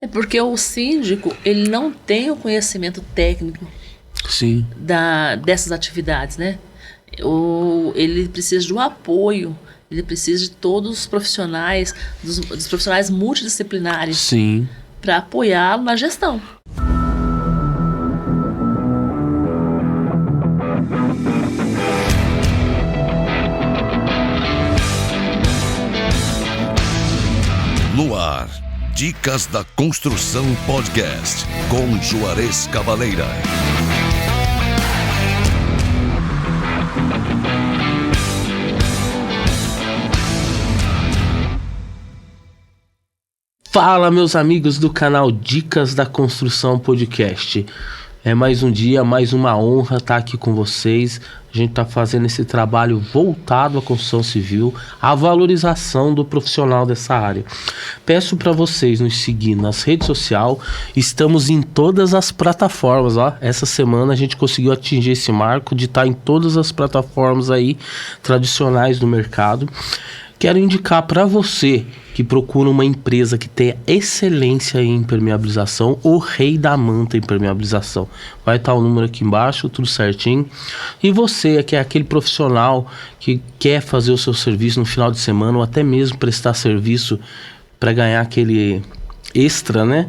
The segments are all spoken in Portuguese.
É porque o síndico, ele não tem o conhecimento técnico Sim. dessas atividades, né? Ele precisa do apoio, ele precisa de todos os profissionais, dos profissionais multidisciplinares, Sim. para apoiá-lo na gestão. No ar, Dicas da Construção Podcast, com Juarez Cavaleira. Fala, meus amigos do canal Dicas da Construção Podcast. É mais um dia, mais uma honra estar aqui com vocês. A gente está fazendo esse trabalho voltado à construção civil, à valorização do profissional dessa área. Peço para vocês nos seguir nas redes sociais. Estamos em todas as plataformas. Ó. Essa semana a gente conseguiu atingir esse marco de estar em todas as plataformas aí tradicionais do mercado. Quero indicar para você que procura uma empresa que tenha excelência em impermeabilização, o rei da manta impermeabilização. Vai estar o número aqui embaixo, tudo certinho. E você que é aquele profissional que quer fazer o seu serviço no final de semana ou até mesmo prestar serviço para ganhar aquele extra, né?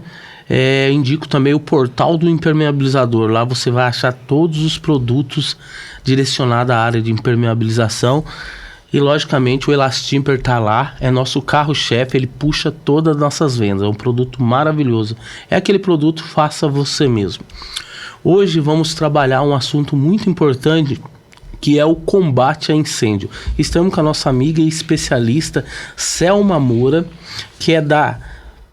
Indico também o portal do impermeabilizador. Lá você vai achar todos os produtos direcionados à área de impermeabilização. E logicamente o Elastimper tá lá, é nosso carro-chefe, ele puxa todas as nossas vendas, é um produto maravilhoso. É aquele produto faça você mesmo. Hoje vamos trabalhar um assunto muito importante, que é o combate a incêndio. Estamos com a nossa amiga e especialista Selma Moura, que é da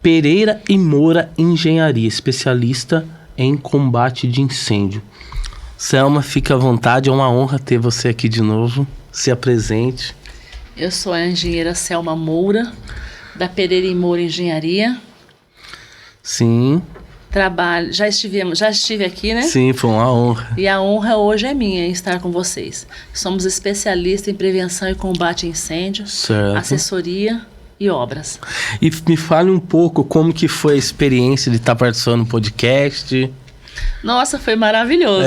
Pereira e Moura Engenharia, especialista em combate de incêndio. Selma, fica à vontade, é uma honra ter você aqui de novo. Se apresente. Eu sou a engenheira Selma Moura, da Pereira e Moura Engenharia. Sim. Trabalho, já estive aqui, né? Sim, foi uma honra. E a honra hoje é minha em estar com vocês. Somos especialistas em prevenção e combate a incêndio, certo. Assessoria e obras. E me fale um pouco como que foi a experiência de estar participando do podcast. Nossa, foi maravilhoso.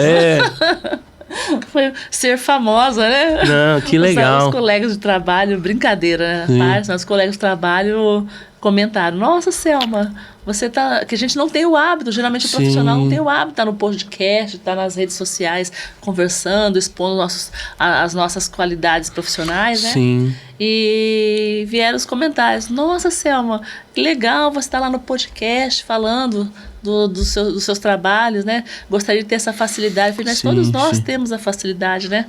Foi ser famosa, né? Não, que legal. Os colegas de trabalho, brincadeira, né? Os colegas de trabalho comentaram: nossa, Selma, você tá... Que a gente não tem o hábito, geralmente o profissional não tem o hábito, tá no podcast, tá nas redes sociais, conversando, expondo as nossas qualidades profissionais, né? Sim. E vieram os comentários: nossa, Selma, que legal você tá lá no podcast falando dos seus trabalhos, né? Gostaria de ter essa facilidade. Falei, mas todos nós temos a facilidade, né?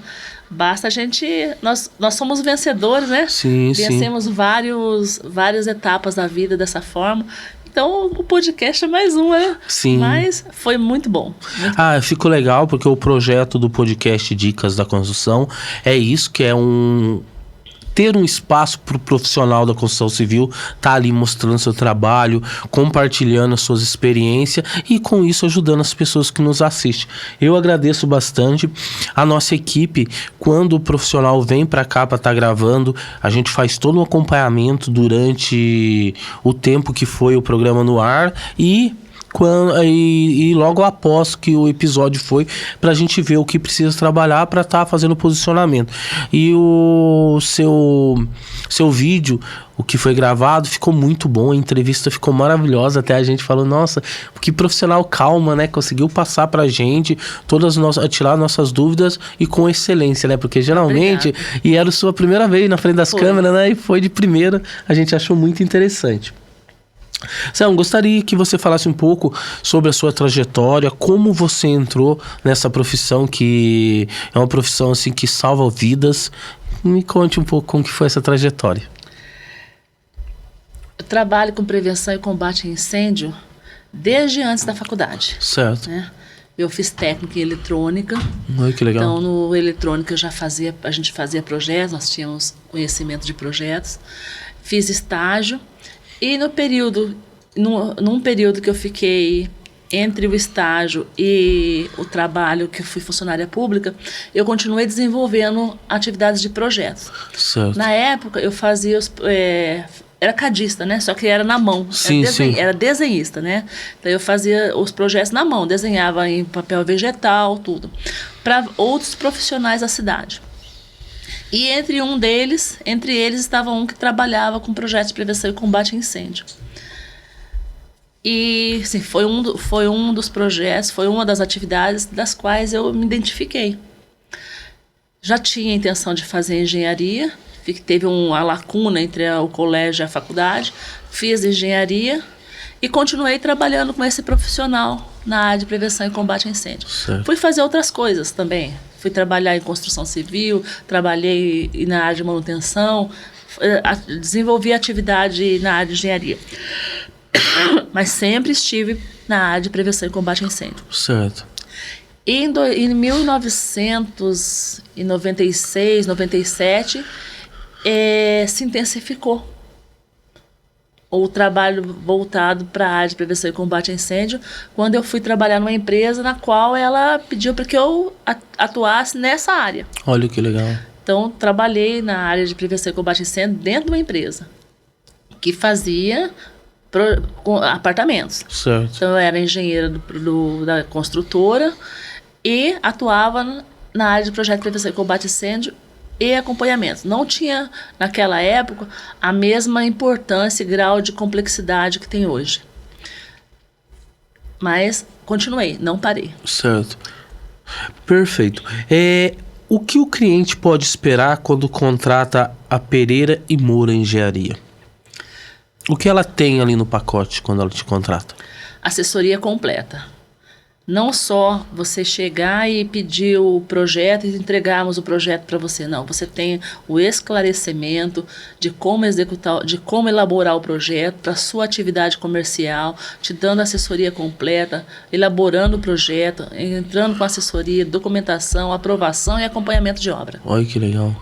Basta a gente... Nós somos vencedores, né? Vencemos várias etapas da vida dessa forma. Então, o podcast é mais uma, né? Sim. Mas foi muito bom. Fico legal porque o projeto do podcast Dicas da Construção é isso, que é ter um espaço para o profissional da construção civil tá ali mostrando seu trabalho, compartilhando as suas experiências e com isso ajudando as pessoas que nos assistem. Eu agradeço bastante a nossa equipe. Quando o profissional vem para cá para estar gravando, a gente faz todo um acompanhamento durante o tempo que foi o programa no ar e logo após que o episódio foi, pra gente ver o que precisa trabalhar para estar fazendo o posicionamento. E o seu vídeo, o que foi gravado, ficou muito bom, a entrevista ficou maravilhosa, até a gente falou, nossa, que profissional calma, né, conseguiu passar pra gente tirar nossas dúvidas e com excelência, né, porque geralmente, e era a sua primeira vez na frente das câmeras, né, e foi de primeira, a gente achou muito interessante. Sam, gostaria que você falasse um pouco sobre a sua trajetória, como você entrou nessa profissão que é uma profissão assim que salva vidas. Me conte um pouco como que foi essa trajetória. Eu trabalho com prevenção e combate a incêndio desde antes da faculdade. Certo. Né? Eu fiz técnica em eletrônica. Ai, que legal. Então, no eletrônica a gente fazia projetos, nós tínhamos conhecimento de projetos. Fiz estágio. E num período que eu fiquei entre o estágio e o trabalho, que eu fui funcionária pública, eu continuei desenvolvendo atividades de projetos. Certo. Na época, eu fazia era cadista, né? Só que era na mão. Sim, Era desenhista, né? Então eu fazia os projetos na mão, desenhava em papel vegetal, tudo, para outros profissionais da cidade. E entre eles estava um que trabalhava com projetos de prevenção e combate a incêndio. E sim, foi um dos projetos, foi uma das atividades das quais eu me identifiquei. Já tinha a intenção de fazer engenharia, teve uma lacuna entre o colégio e a faculdade, fiz engenharia e continuei trabalhando com esse profissional na área de prevenção e combate a incêndio. Certo. Fui fazer outras coisas também. Fui trabalhar em construção civil, trabalhei na área de manutenção, desenvolvi atividade na área de engenharia. Mas sempre estive na área de prevenção e combate a incêndio. Certo. Em 1996, 97, se intensificou o trabalho voltado para a área de prevenção e combate a incêndio, quando eu fui trabalhar numa empresa na qual ela pediu para que eu atuasse nessa área. Olha que legal. Então, trabalhei na área de prevenção e combate a incêndio dentro de uma empresa que fazia apartamentos. Certo. Então, eu era engenheira da construtora e atuava na área de projeto de prevenção e combate a incêndio e acompanhamento. Não tinha, naquela época, a mesma importância e grau de complexidade que tem hoje. Mas continuei, não parei. Certo. Perfeito. O que o cliente pode esperar quando contrata a Pereira e Moura Engenharia? O que ela tem ali no pacote quando ela te contrata? Assessoria completa. Não só você chegar e pedir o projeto e entregarmos o projeto para você. Não, você tem o esclarecimento de como executar, de como elaborar o projeto para sua atividade comercial, te dando assessoria completa, elaborando o projeto, entrando com assessoria, documentação, aprovação e acompanhamento de obra. Olha que legal.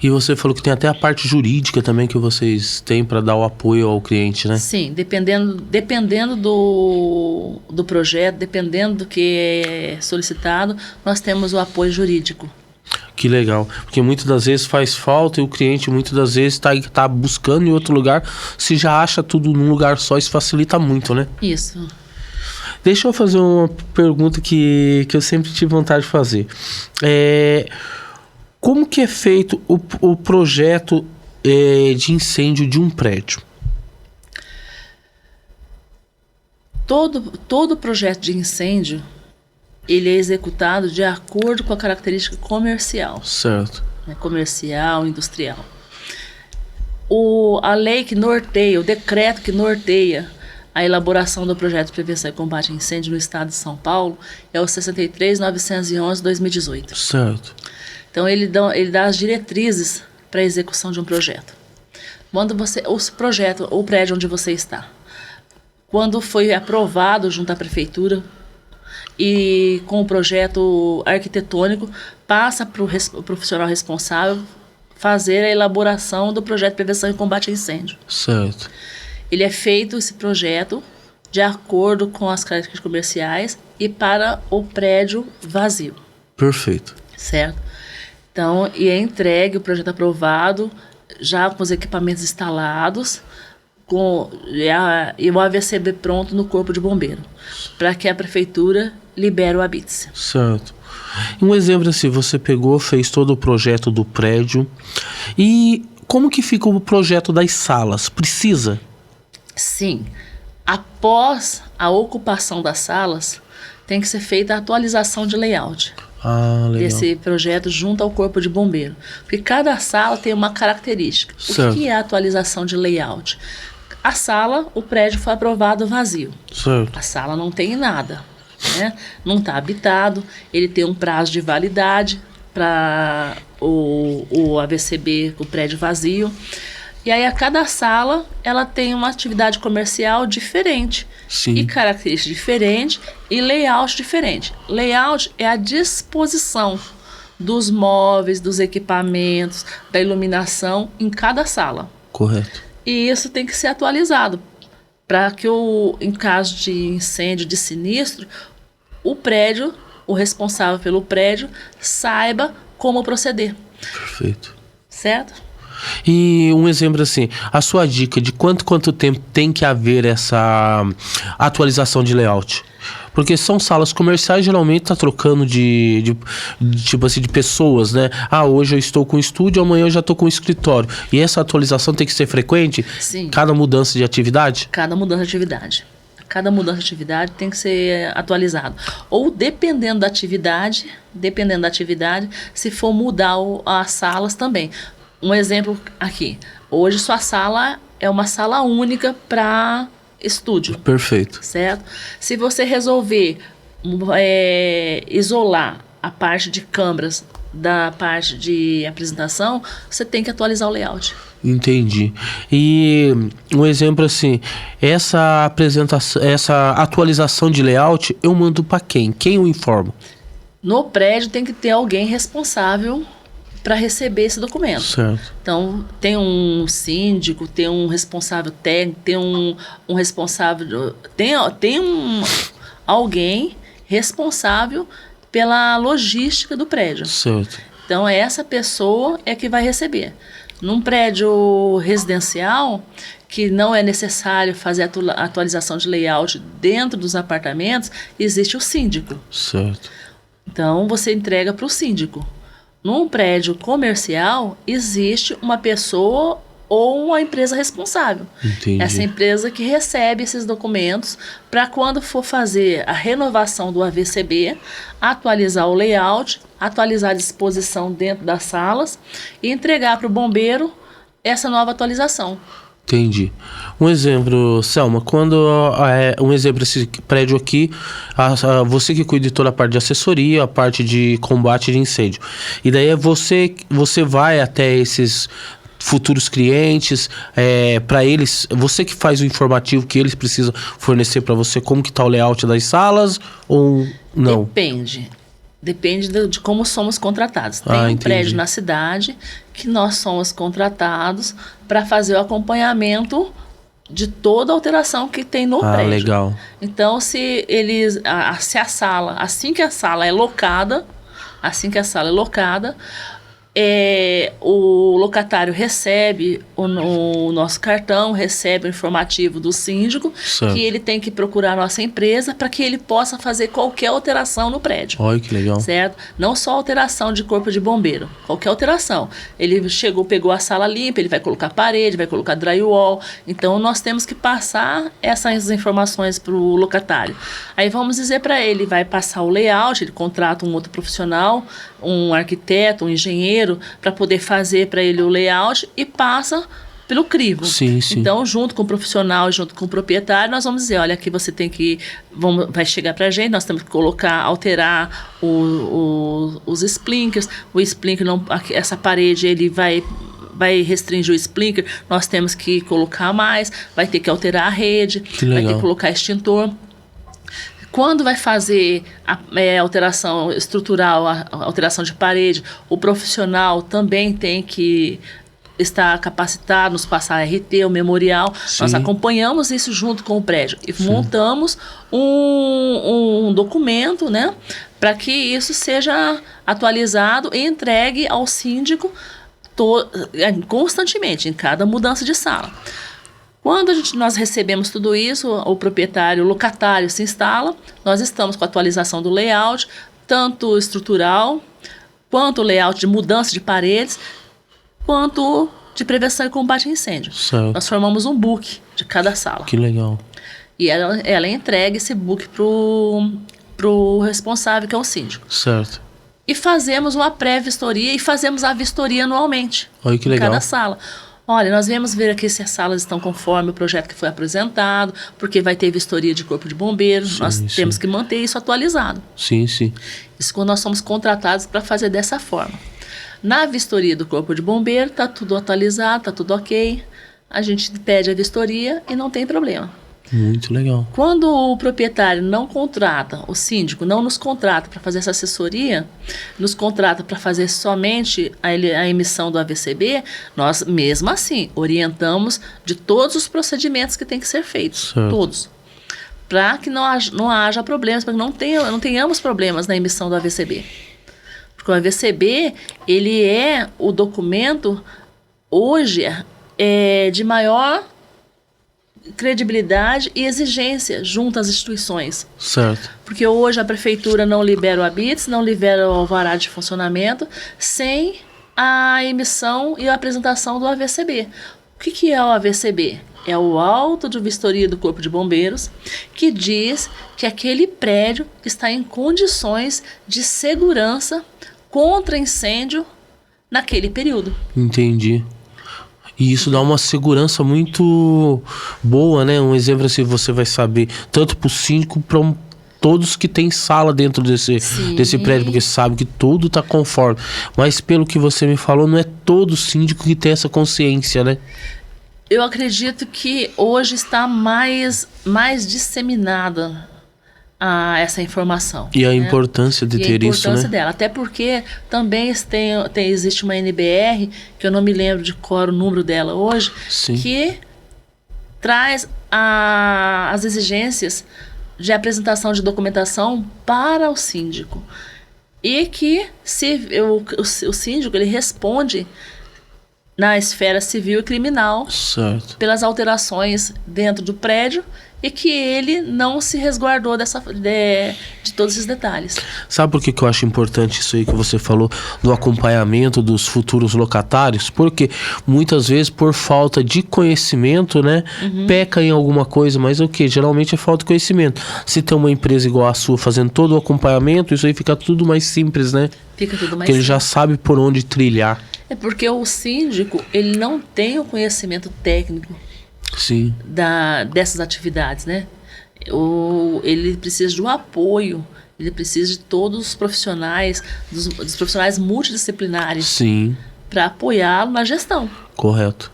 E você falou que tem até a parte jurídica também que vocês têm para dar o apoio ao cliente, né? Sim, dependendo do projeto, dependendo do que é solicitado, nós temos o apoio jurídico. Que legal, porque muitas das vezes faz falta e o cliente muitas das vezes tá buscando em outro lugar, se já acha tudo num lugar só, isso facilita muito, né? Isso. Deixa eu fazer uma pergunta que eu sempre tive vontade de fazer. Como que é feito o projeto de incêndio de um prédio? Todo projeto de incêndio, ele é executado de acordo com a característica comercial. Certo. Né, comercial, industrial. A lei que norteia, o decreto que norteia a elaboração do projeto de prevenção e combate a incêndio no estado de São Paulo é o 63.911/2018. Certo. Então, ele dá as diretrizes para a execução de um projeto. Quando o prédio onde você está, quando foi aprovado junto à prefeitura e com o projeto arquitetônico, passa para o profissional responsável fazer a elaboração do projeto de prevenção e combate a incêndio. Certo. Ele é feito, esse projeto, de acordo com as características comerciais e para o prédio vazio. Perfeito. Certo? Então, e é entregue o projeto aprovado, já com os equipamentos instalados, e o AVCB pronto no Corpo de Bombeiro, para que a prefeitura libere o habite-se. Certo. Um exemplo assim, você pegou, fez todo o projeto do prédio, e como que fica o projeto das salas? Precisa? Sim. Após a ocupação das salas, tem que ser feita a atualização de layout. Legal. Desse projeto junto ao Corpo de Bombeiro. Porque cada sala tem uma característica. Certo. O que é a atualização de layout? A sala, o prédio foi aprovado vazio. Certo. A sala não tem nada, né? Não está habitado, ele tem um prazo de validade para o AVCB, o prédio vazio. E aí, a cada sala, ela tem uma atividade comercial diferente. Sim. E característica diferente e layout diferente. Layout é a disposição dos móveis, dos equipamentos, da iluminação em cada sala. Correto. E isso tem que ser atualizado para que, em caso de incêndio, de sinistro, o responsável pelo prédio, saiba como proceder. Perfeito. Certo? E um exemplo assim, a sua dica de quanto tempo tem que haver essa atualização de layout? Porque são salas comerciais, geralmente tá trocando tipo assim, de pessoas, né? Hoje eu estou com o estúdio, amanhã eu já estou com o escritório. E essa atualização tem que ser frequente? Sim. Cada mudança de atividade? Cada mudança de atividade. Cada mudança de atividade tem que ser atualizado. Ou dependendo da atividade, se for mudar as salas também. Um exemplo aqui. Hoje sua sala é uma sala única para estúdio. Perfeito. Certo? Se você resolver isolar a parte de câmeras da parte de apresentação, você tem que atualizar o layout. Entendi. E um exemplo assim, essa atualização de layout eu mando para quem? Quem eu informo? No prédio tem que ter alguém responsável para receber esse documento. Certo. Então, tem um síndico, tem um responsável técnico, tem um responsável... Tem alguém responsável pela logística do prédio. Certo. Então, essa pessoa é que vai receber. Num prédio residencial, que não é necessário fazer a atualização de layout dentro dos apartamentos, existe o síndico. Certo. Então, você entrega para o síndico. Num prédio comercial, existe uma pessoa ou uma empresa responsável. Entendi. Essa empresa que recebe esses documentos para quando for fazer a renovação do AVCB, atualizar o layout, atualizar a disposição dentro das salas e entregar para o bombeiro essa nova atualização. Entendi. Um exemplo, Selma, esse prédio aqui, você que cuida de toda a parte de assessoria, a parte de combate de incêndio. E daí você vai até esses futuros clientes, para eles, você que faz o informativo que eles precisam fornecer para você, como que tá o layout das salas ou não? Depende de como somos contratados. Tem um prédio na cidade que nós somos contratados para fazer o acompanhamento de toda a alteração que tem no prédio. Legal. Então, assim que a sala é locada, o locatário recebe o nosso cartão, recebe o informativo do síndico, certo, que ele tem que procurar a nossa empresa para que ele possa fazer qualquer alteração no prédio. Olha que legal. Certo? Não só alteração de corpo de bombeiro, qualquer alteração. Ele chegou, pegou a sala limpa, ele vai colocar parede, vai colocar drywall. Então, nós temos que passar essas informações para o locatário. Aí vamos dizer para ele, vai passar o layout, ele contrata um outro profissional, um arquiteto, um engenheiro, para poder fazer para ele o layout e passa pelo crivo. Sim, sim. Então, junto com o profissional, junto com o proprietário, nós vamos dizer, olha, aqui você tem que... vai chegar para a gente, nós temos que alterar os sprinklers. O sprinkler, essa parede, ele vai restringir o sprinkler, nós temos que colocar mais, vai ter que alterar a rede, vai ter que colocar extintor. Quando vai fazer a alteração estrutural, a alteração de parede, o profissional também tem que estar capacitado, nos passar RT, o memorial. Sim. Nós acompanhamos isso junto com o prédio e sim, montamos um documento, né, para que isso seja atualizado e entregue ao síndico constantemente, em cada mudança de sala. Quando nós recebemos tudo isso, o proprietário, o locatário se instala, nós estamos com a atualização do layout, tanto estrutural, quanto o layout de mudança de paredes, quanto de prevenção e combate a incêndio. Certo. Nós formamos um book de cada sala. Que legal. E ela entrega esse book pro responsável, que é o síndico. Certo. E fazemos uma pré-vistoria e fazemos a vistoria anualmente. Olha que legal. Em cada sala. Olha, nós viemos ver aqui se as salas estão conforme o projeto que foi apresentado, porque vai ter vistoria de corpo de bombeiro, sim, nós temos que manter isso atualizado. Sim, sim. Isso quando nós somos contratados para fazer dessa forma. Na vistoria do corpo de bombeiro, está tudo atualizado, está tudo ok, a gente pede a vistoria e não tem problema. Muito legal. Quando o proprietário não contrata, o síndico não nos contrata para fazer essa assessoria, nos contrata para fazer somente a emissão do AVCB, nós, mesmo assim, orientamos de todos os procedimentos que têm que ser feitos. Certo. Todos. Para que não haja problemas, para que não tenhamos problemas na emissão do AVCB. Porque o AVCB, ele é o documento hoje é de maior credibilidade e exigência junto às instituições. Certo. Porque hoje a prefeitura não libera o ABITS, não libera o alvará de funcionamento, sem a emissão e a apresentação do AVCB. O que é o AVCB? É o auto de vistoria do Corpo de Bombeiros, que diz que aquele prédio está em condições de segurança contra incêndio naquele período. Entendi. E isso dá uma segurança muito boa, né? Um exemplo assim, você vai saber, tanto para o síndico, para todos que tem sala dentro desse prédio, porque sabe que tudo está conforme. Mas pelo que você me falou, não é todo síndico que tem essa consciência, né? Eu acredito que hoje está mais disseminada essa informação. E a importância de ter isso, né? A importância dela. Até porque também existe uma NBR, que eu não me lembro de qual era o número dela hoje, Sim. que traz as exigências de apresentação de documentação para o síndico. E que o síndico ele responde na esfera civil e criminal, certo, pelas alterações dentro do prédio, e que ele não se resguardou de todos esses detalhes. Sabe por que eu acho importante isso aí que você falou do acompanhamento dos futuros locatários? Porque muitas vezes, por falta de conhecimento, né, peca em alguma coisa, mas o que? Geralmente é falta de conhecimento. Se tem uma empresa igual a sua fazendo todo o acompanhamento, isso aí fica tudo mais simples, né? Fica tudo mais porque ele já sabe por onde trilhar. É porque o síndico, ele não tem o conhecimento técnico, sim, dessas atividades, né? Ele precisa do apoio, ele precisa de todos os profissionais, dos profissionais multidisciplinares, sim, para apoiá-lo na gestão. Correto.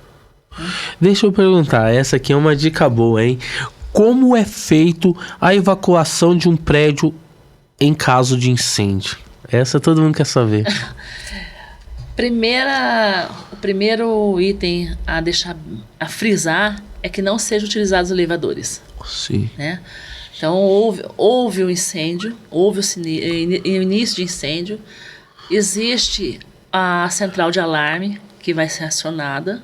Deixa eu perguntar, essa aqui é uma dica boa, hein? Como é feito a evacuação de um prédio em caso de incêndio? Essa todo mundo quer saber. O primeiro item a frisar é que não sejam utilizados elevadores. Sim. Né? Então, houve o incêndio, houve o início de incêndio, existe a central de alarme que vai ser acionada,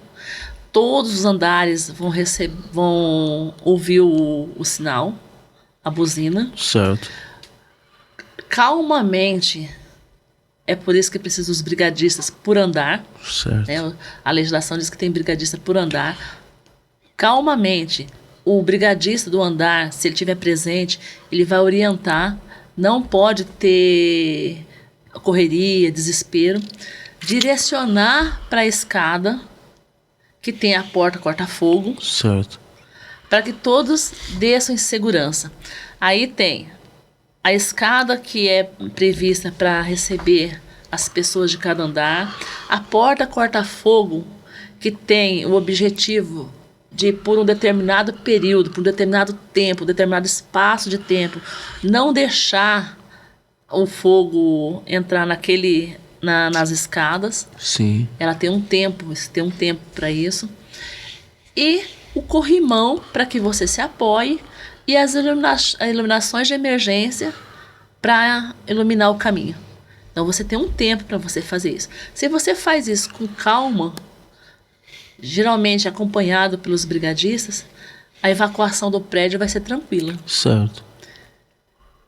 todos os andares vão ouvir o sinal, a buzina. Certo. Calmamente. É por isso que precisa dos brigadistas por andar. Certo. Né? A legislação diz que tem brigadista por andar. Calmamente, o brigadista do andar, se ele estiver presente, ele vai orientar. Não pode ter correria, desespero. Direcionar para a escada, que tem a porta corta-fogo. Certo. Para que todos desçam em segurança. Aí tem a escada que é prevista para receber as pessoas de cada andar, a porta corta-fogo que tem o objetivo de, por um determinado período, por um determinado tempo, um determinado espaço de tempo, não deixar o fogo entrar nas escadas. Sim. Ela tem um tempo para isso. E o corrimão para que você se apoie, e as iluminações de emergência para iluminar o caminho. Então você tem um tempo para você fazer isso. Se você faz isso com calma, geralmente acompanhado pelos brigadistas, a evacuação do prédio vai ser tranquila. Certo.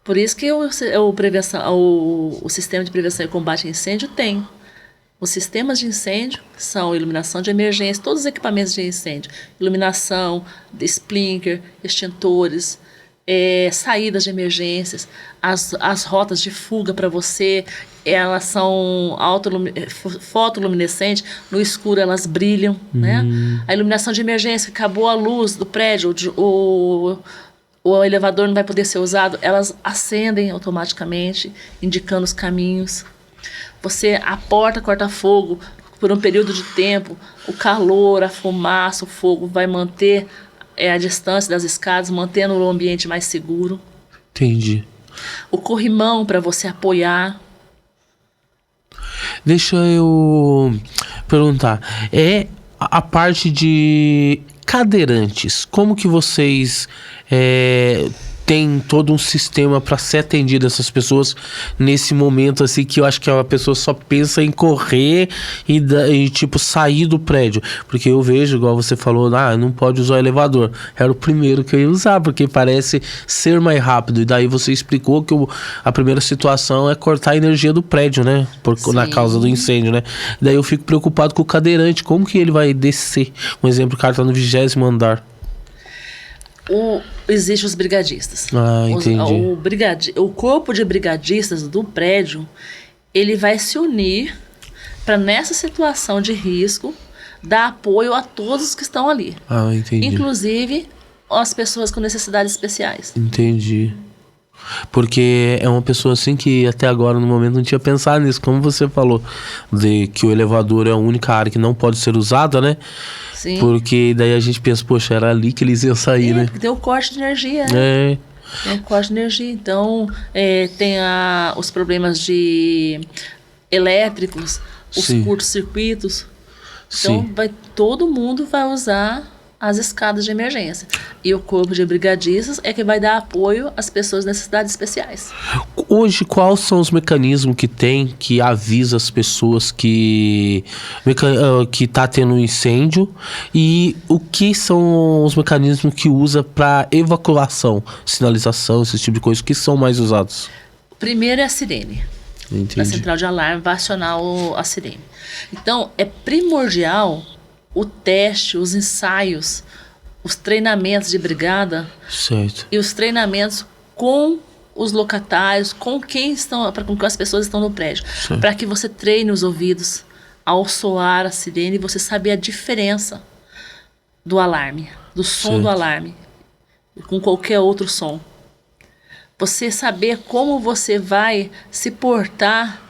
Por isso que o sistema de prevenção e combate a incêndio tem. Os sistemas de incêndio são iluminação de emergência, todos os equipamentos de incêndio, iluminação, sprinkler, extintores, saídas de emergências, as rotas de fuga para você, elas são fotoluminescentes, no escuro elas brilham, né? A iluminação de emergência, acabou a luz do prédio, o elevador não vai poder ser usado, elas acendem automaticamente, indicando os caminhos. A porta corta-fogo, por um período de tempo, o calor, a fumaça, o fogo vai manter a distância das escadas, mantendo o ambiente mais seguro. Entendi. O corrimão para você apoiar. Deixa eu perguntar. A parte de cadeirantes, como que vocês tem todo um sistema para ser atendido essas pessoas nesse momento, assim, que eu acho que a pessoa só pensa em correr e tipo, sair do prédio. Porque eu vejo, igual você falou, não pode usar o elevador. Era o primeiro que eu ia usar, porque parece ser mais rápido. E daí você explicou que a primeira situação é cortar a energia do prédio, né? Na causa do incêndio, né? Daí eu fico preocupado com o cadeirante. Como que ele vai descer? Um exemplo, o cara tá no 20º andar. Existem os brigadistas. Entendi. O corpo de brigadistas do prédio, ele vai se unir para, nessa situação de risco, dar apoio a todos que estão ali. Entendi. Inclusive as pessoas com necessidades especiais. Entendi. Porque é uma pessoa assim que até agora no momento não tinha pensado nisso, como você falou, de que o elevador é a única área que não pode ser usada, né? Sim. Porque daí a gente pensa, poxa, era ali que eles iam sair, né? Porque tem o corte de energia, né? Tem o corte de energia. Então, tem os problemas elétricos, os curtos-circuitos. Então, todo mundo vai usar as escadas de emergência. E o corpo de brigadistas é que vai dar apoio às pessoas com necessidades especiais. Hoje, quais são os mecanismos que tem que avisa as pessoas que tá tendo um incêndio, e o que são os mecanismos que usa para evacuação, sinalização, esse tipo de coisa, que são mais usados? O primeiro é a sirene. Entendi. A central de alarme vai acionar a sirene. Então, é primordial o teste, os ensaios, os treinamentos de brigada. Certo. E os treinamentos com os locatários, com com as pessoas que estão no prédio, para que você treine os ouvidos ao soar a sirene e você saber a diferença do alarme, do som do alarme, com qualquer outro som. Você saber como você vai se portar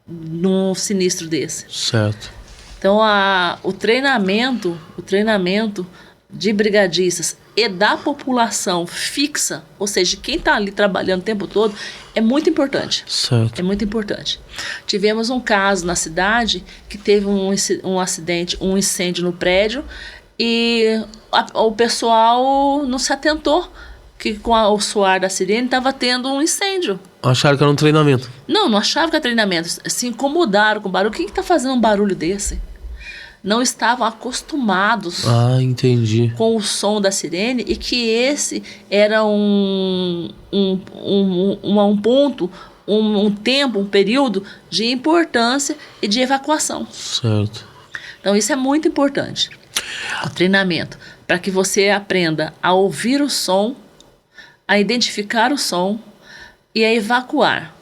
num sinistro desse. Certo. Então, o treinamento de brigadistas e da população fixa, ou seja, quem está ali trabalhando o tempo todo, é muito importante. Certo. É muito importante. Tivemos um caso na cidade que teve um acidente, um incêndio no prédio, e o pessoal não se atentou que com o soar da sirene estava tendo um incêndio. Acharam que era um treinamento? Não achavam que era treinamento. Se incomodaram com o barulho. Quem está fazendo um barulho desse? Não estavam acostumados entendi. com o som da sirene, e que esse era um ponto, um tempo, um período de importância e de evacuação. Certo. Então isso é muito importante. O treinamento, para que você aprenda a ouvir o som, a identificar o som e a evacuar.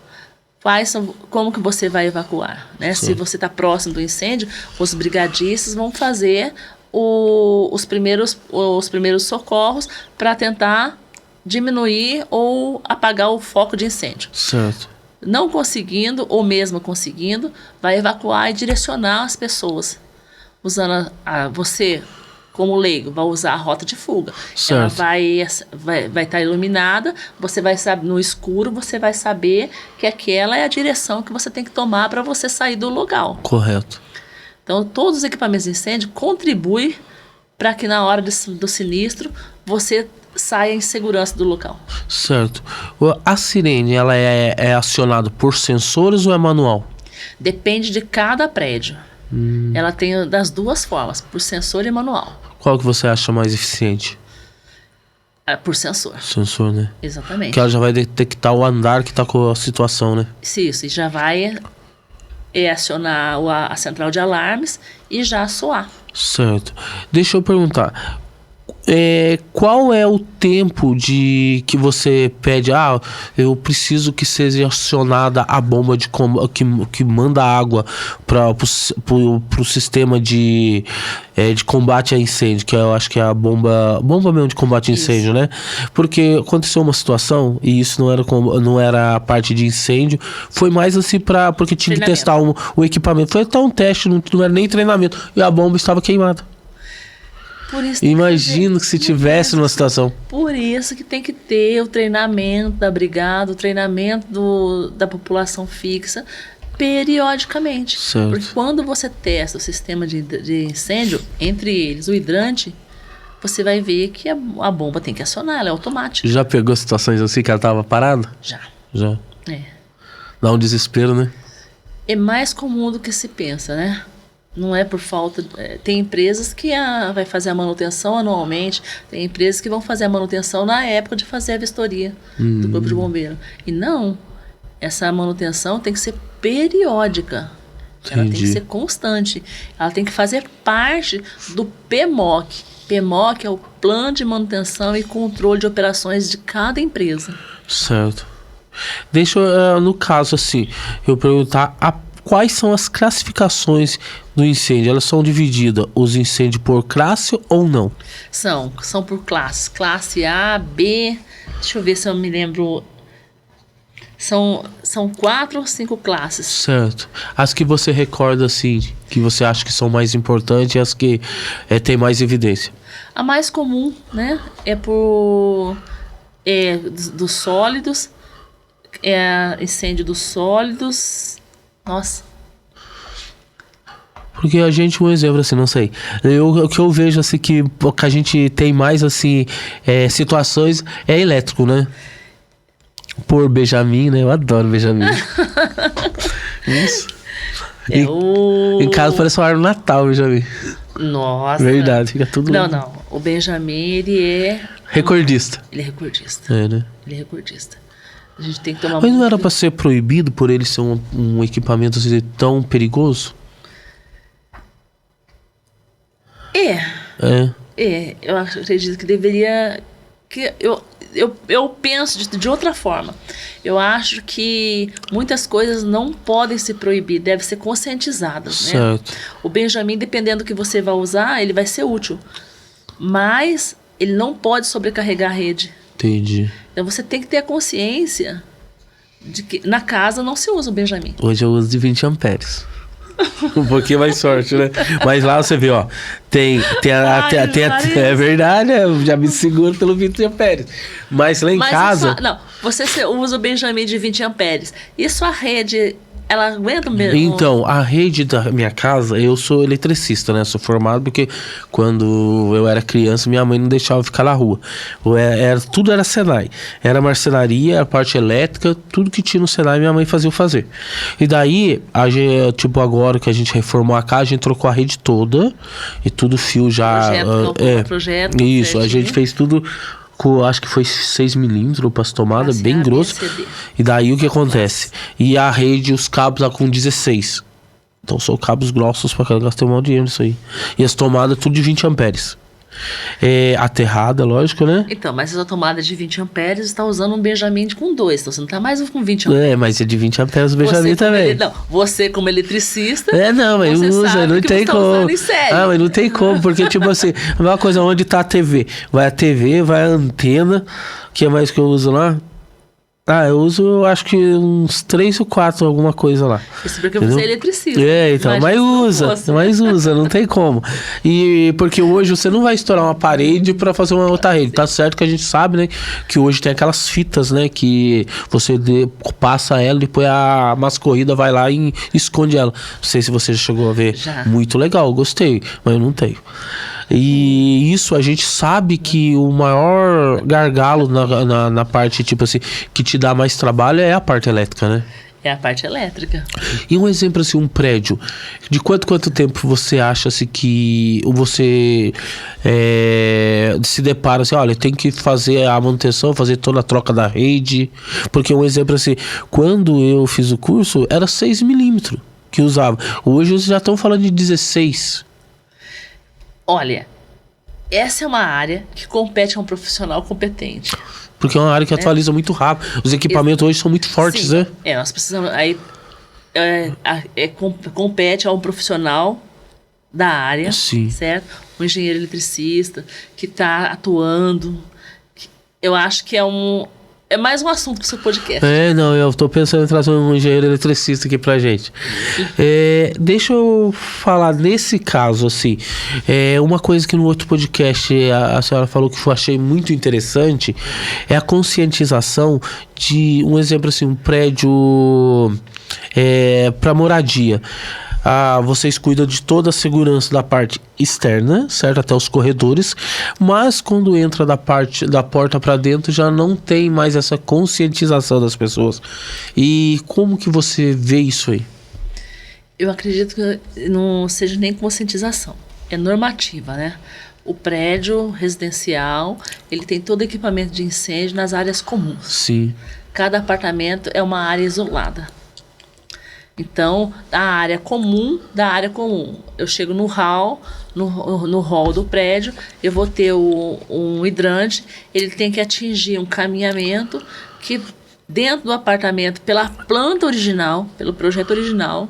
Como que você vai evacuar, né? Se você está próximo do incêndio, os brigadistas vão fazer os primeiros socorros para tentar diminuir ou apagar o foco de incêndio. Certo. Não conseguindo, ou mesmo conseguindo, vai evacuar e direcionar as pessoas. Usando você, como leigo, vai usar a rota de fuga. Certo. Ela vai estar iluminada, você vai saber, no escuro, você vai saber que aquela é a direção que você tem que tomar para você sair do local. Correto. Então, todos os equipamentos de incêndio contribuem para que na hora do sinistro você saia em segurança do local. Certo. A sirene, ela é acionada por sensores ou é manual? Depende de cada prédio. Ela tem das duas formas, por sensor e manual. Qual que você acha mais eficiente? Por sensor. Sensor, né? Exatamente. Que ela já vai detectar o andar que está com a situação, né? Isso, e já vai acionar a central de alarmes e já soar. Certo. Deixa eu perguntar. Qual é o tempo que você pede? Eu preciso que seja acionada a bomba que manda água para o sistema de combate a incêndio, que eu acho que é a bomba mesmo de combate a incêndio, né? Porque aconteceu uma situação, e isso não era a parte de incêndio, foi mais assim porque tinha que testar o equipamento. Foi até um teste, não era nem treinamento, e a bomba estava queimada. Imagino que se tivesse numa situação. Por isso que tem que ter o treinamento da brigada, o treinamento da população fixa periodicamente. Certo. Porque quando você testa o sistema de incêndio, entre eles o hidrante, você vai ver que a bomba tem que acionar, ela é automática. Já pegou situações assim que ela tava parada? Já. É. Dá um desespero, né? É mais comum do que se pensa, né? Não é por falta... tem empresas que vai fazer a manutenção anualmente, tem empresas que vão fazer a manutenção na época de fazer a vistoria do Corpo de Bombeiro. E não, essa manutenção tem que ser periódica. Ela tem que ser constante. Ela tem que fazer parte do PMOC. PMOC é o Plano de Manutenção e Controle de Operações de cada empresa. Certo. Deixa eu, no caso assim, eu perguntar quais são as classificações do incêndio? Elas são divididas, os incêndios por classe ou não? São por classe. Classe A, B, deixa eu ver se eu me lembro. São 4 ou 5 classes. Certo. As que você recorda, assim, que você acha que são mais importantes e as que tem mais evidência? A mais comum, né, é por... dos sólidos, incêndio dos sólidos. Nossa. Porque a gente, um exemplo assim, não sei. O que eu vejo, assim, que a gente tem mais, assim, situações é elétrico, né? Por Benjamin, né? Eu adoro Benjamin. Isso. Em casa parece um ar no Natal, Benjamin. Nossa. Verdade, fica tudo... Não. O Benjamin, ele é... recordista. Ele é recordista. Né? Ele é recordista. A gente tem que tomar... Mas não era pra ser proibido por ele ser um equipamento assim, tão perigoso? Eu acredito que deveria... Eu penso de outra forma. Eu acho que muitas coisas não podem se proibir, devem ser conscientizadas, certo. Né? O Benjamin, dependendo do que você vai usar, ele vai ser útil. Mas ele não pode sobrecarregar a rede. Entendi. Então você tem que ter a consciência de que na casa não se usa o Benjamin. Hoje eu uso de 20 amperes. Um pouquinho mais forte, né? Mas lá você vê, ó. É verdade, eu já me seguro pelo 20 amperes. Mas lá em casa... você usa o Benjamin de 20 amperes. E sua rede, ela aguenta mesmo? Então, a rede da minha casa, eu sou eletricista, né? Sou formado porque quando eu era criança, minha mãe não deixava eu ficar na rua. Tudo era Senai. Era marcenaria, a parte elétrica, tudo que tinha no Senai, minha mãe fazia eu fazer. E daí, agora que a gente reformou a casa, a gente trocou a rede toda e tudo fio já... Projeto. Isso, a gente fez tudo... acho que foi 6 milímetros para as tomadas, bem grosso. E daí o que acontece? E a rede, os cabos lá com 16. Então são cabos grossos para cada gastei um monte de dinheiro nisso aí. E as tomadas tudo de 20 amperes. Aterrada, lógico, né? Então, mas essa tomada de 20 amperes está usando um Benjamin com 2, então você não tá mais com 20 amperes. Mas é de 20 amperes o Benjamin também. Você como eletricista... mas usa, não tem como. Mas não tem como, porque tipo assim, a mesma coisa, onde tá a TV? Vai a TV, vai a antena, o que mais que eu uso lá? Eu uso, acho que uns 3 ou 4, alguma coisa lá. Isso porque você é eletricista. Então, mas usa, não tem como. E porque hoje você não vai estourar uma parede pra fazer uma outra rede. Tá certo que a gente sabe, né, que hoje tem aquelas fitas, né, que você passa ela, depois a mascorrida vai lá e esconde ela. Não sei se você já chegou a ver. Já. Muito legal, gostei, mas eu não tenho. E isso a gente sabe que o maior gargalo na parte, tipo assim, que te dá mais trabalho é a parte elétrica, né? É a parte elétrica. E um exemplo assim, um prédio, de quanto tempo você acha assim, que você se depara assim, olha, tem que fazer a manutenção, fazer toda a troca da rede? Porque um exemplo assim, quando eu fiz o curso, era 6 milímetros que usava. Hoje eles já estão falando de 16. Olha, essa é uma área que compete a um profissional competente. Porque é uma área que atualiza muito rápido. Os equipamentos hoje são muito fortes, né? Nós precisamos... compete a um profissional da área, certo? Um engenheiro eletricista que está atuando. Eu acho que é mais um assunto para o seu podcast. Eu tô pensando em trazer um engenheiro eletricista aqui pra gente. Deixa eu falar nesse caso, assim, uma coisa que no outro podcast a senhora falou que eu achei muito interessante é a conscientização de, um exemplo assim, um prédio para moradia. vocês cuidam de toda a segurança da parte externa, certo? Até os corredores, mas quando entra da porta para dentro já não tem mais essa conscientização das pessoas. E como que você vê isso aí? Eu acredito que não seja nem conscientização, é normativa, né? O prédio residencial, ele tem todo equipamento de incêndio nas áreas comuns. Sim. Cada apartamento é uma área isolada. Então, da área comum, eu chego no hall, no hall do prédio, eu vou ter um hidrante, ele tem que atingir um caminhamento que dentro do apartamento, pela planta original, pelo projeto original,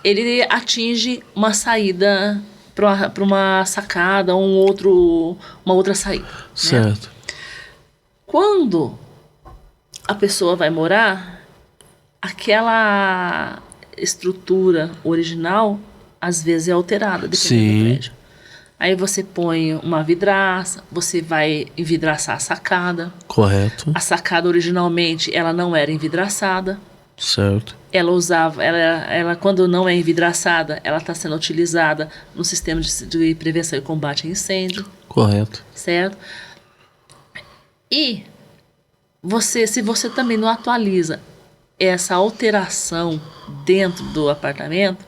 ele atinge uma saída para uma sacada ou uma outra saída. Certo. Né? Quando a pessoa vai morar, aquela estrutura original às vezes é alterada dependendo do prédio. Aí você põe uma vidraça, você vai envidraçar a sacada. Correto. A sacada originalmente ela não era envidraçada. Certo. Ela quando não é envidraçada, ela está sendo utilizada no sistema de prevenção e combate a incêndio. Correto. Certo? E se você também não atualiza essa alteração dentro do apartamento,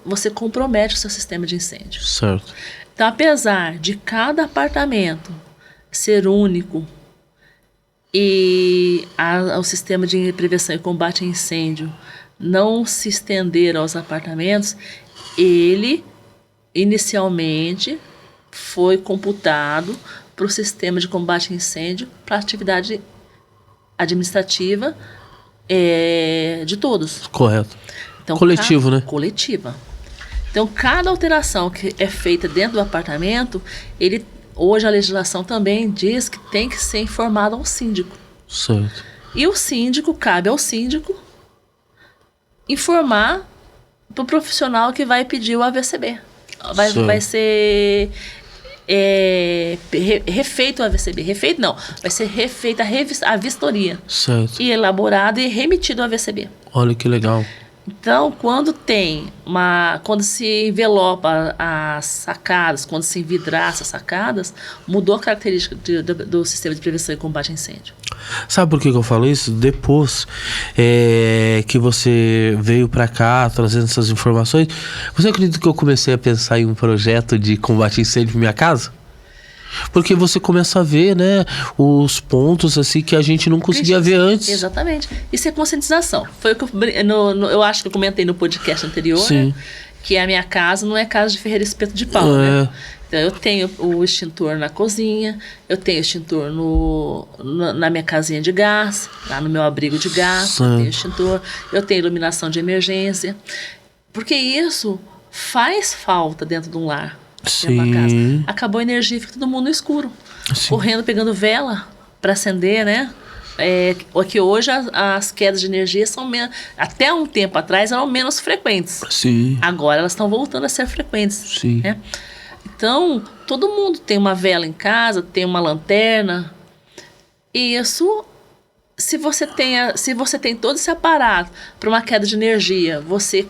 você compromete o seu sistema de incêndio. Certo. Então, apesar de cada apartamento ser único e o sistema de prevenção e combate a incêndio não se estender aos apartamentos, ele inicialmente foi computado para o sistema de combate a incêndio, para a atividade administrativa de todos. Correto. Então, coletivo, né? Coletiva. Então, cada alteração que é feita dentro do apartamento, hoje a legislação também diz que tem que ser informado ao síndico. Certo. E o síndico, cabe ao síndico informar para o profissional que vai pedir o AVCB. Vai ser refeito o AVCB. Refeito não, vai ser refeita a vistoria. Certo. E elaborado e remetido ao AVCB. Olha que legal. Então, quando se envelopa as sacadas, quando se envidraça as sacadas, mudou a característica do sistema de prevenção e combate a incêndio. Sabe por que eu falo isso? Depois que você veio para cá trazendo essas informações, você acredita que eu comecei a pensar em um projeto de combate a incêndio para minha casa? Porque você começa a ver, né, os pontos assim que a gente não conseguia ver antes. Exatamente. Isso é conscientização. Foi o que eu acho que eu comentei no podcast anterior, né, que a minha casa não é casa de ferreiro espeto de pau, né? Então eu tenho o extintor na cozinha, eu tenho extintor na minha casinha de gás, lá no meu abrigo de gás, eu tenho extintor, eu tenho iluminação de emergência, porque isso faz falta dentro de um lar. Sim. Acabou a energia, fica todo mundo no escuro. Correndo, pegando vela para acender, né? Que hoje as quedas de energia são menos. Até um tempo atrás eram menos frequentes. Sim. Agora elas estão voltando a ser frequentes. Sim. Né? Então, todo mundo tem uma vela em casa, tem uma lanterna. E isso, se você tem todo esse aparato para uma queda de energia, você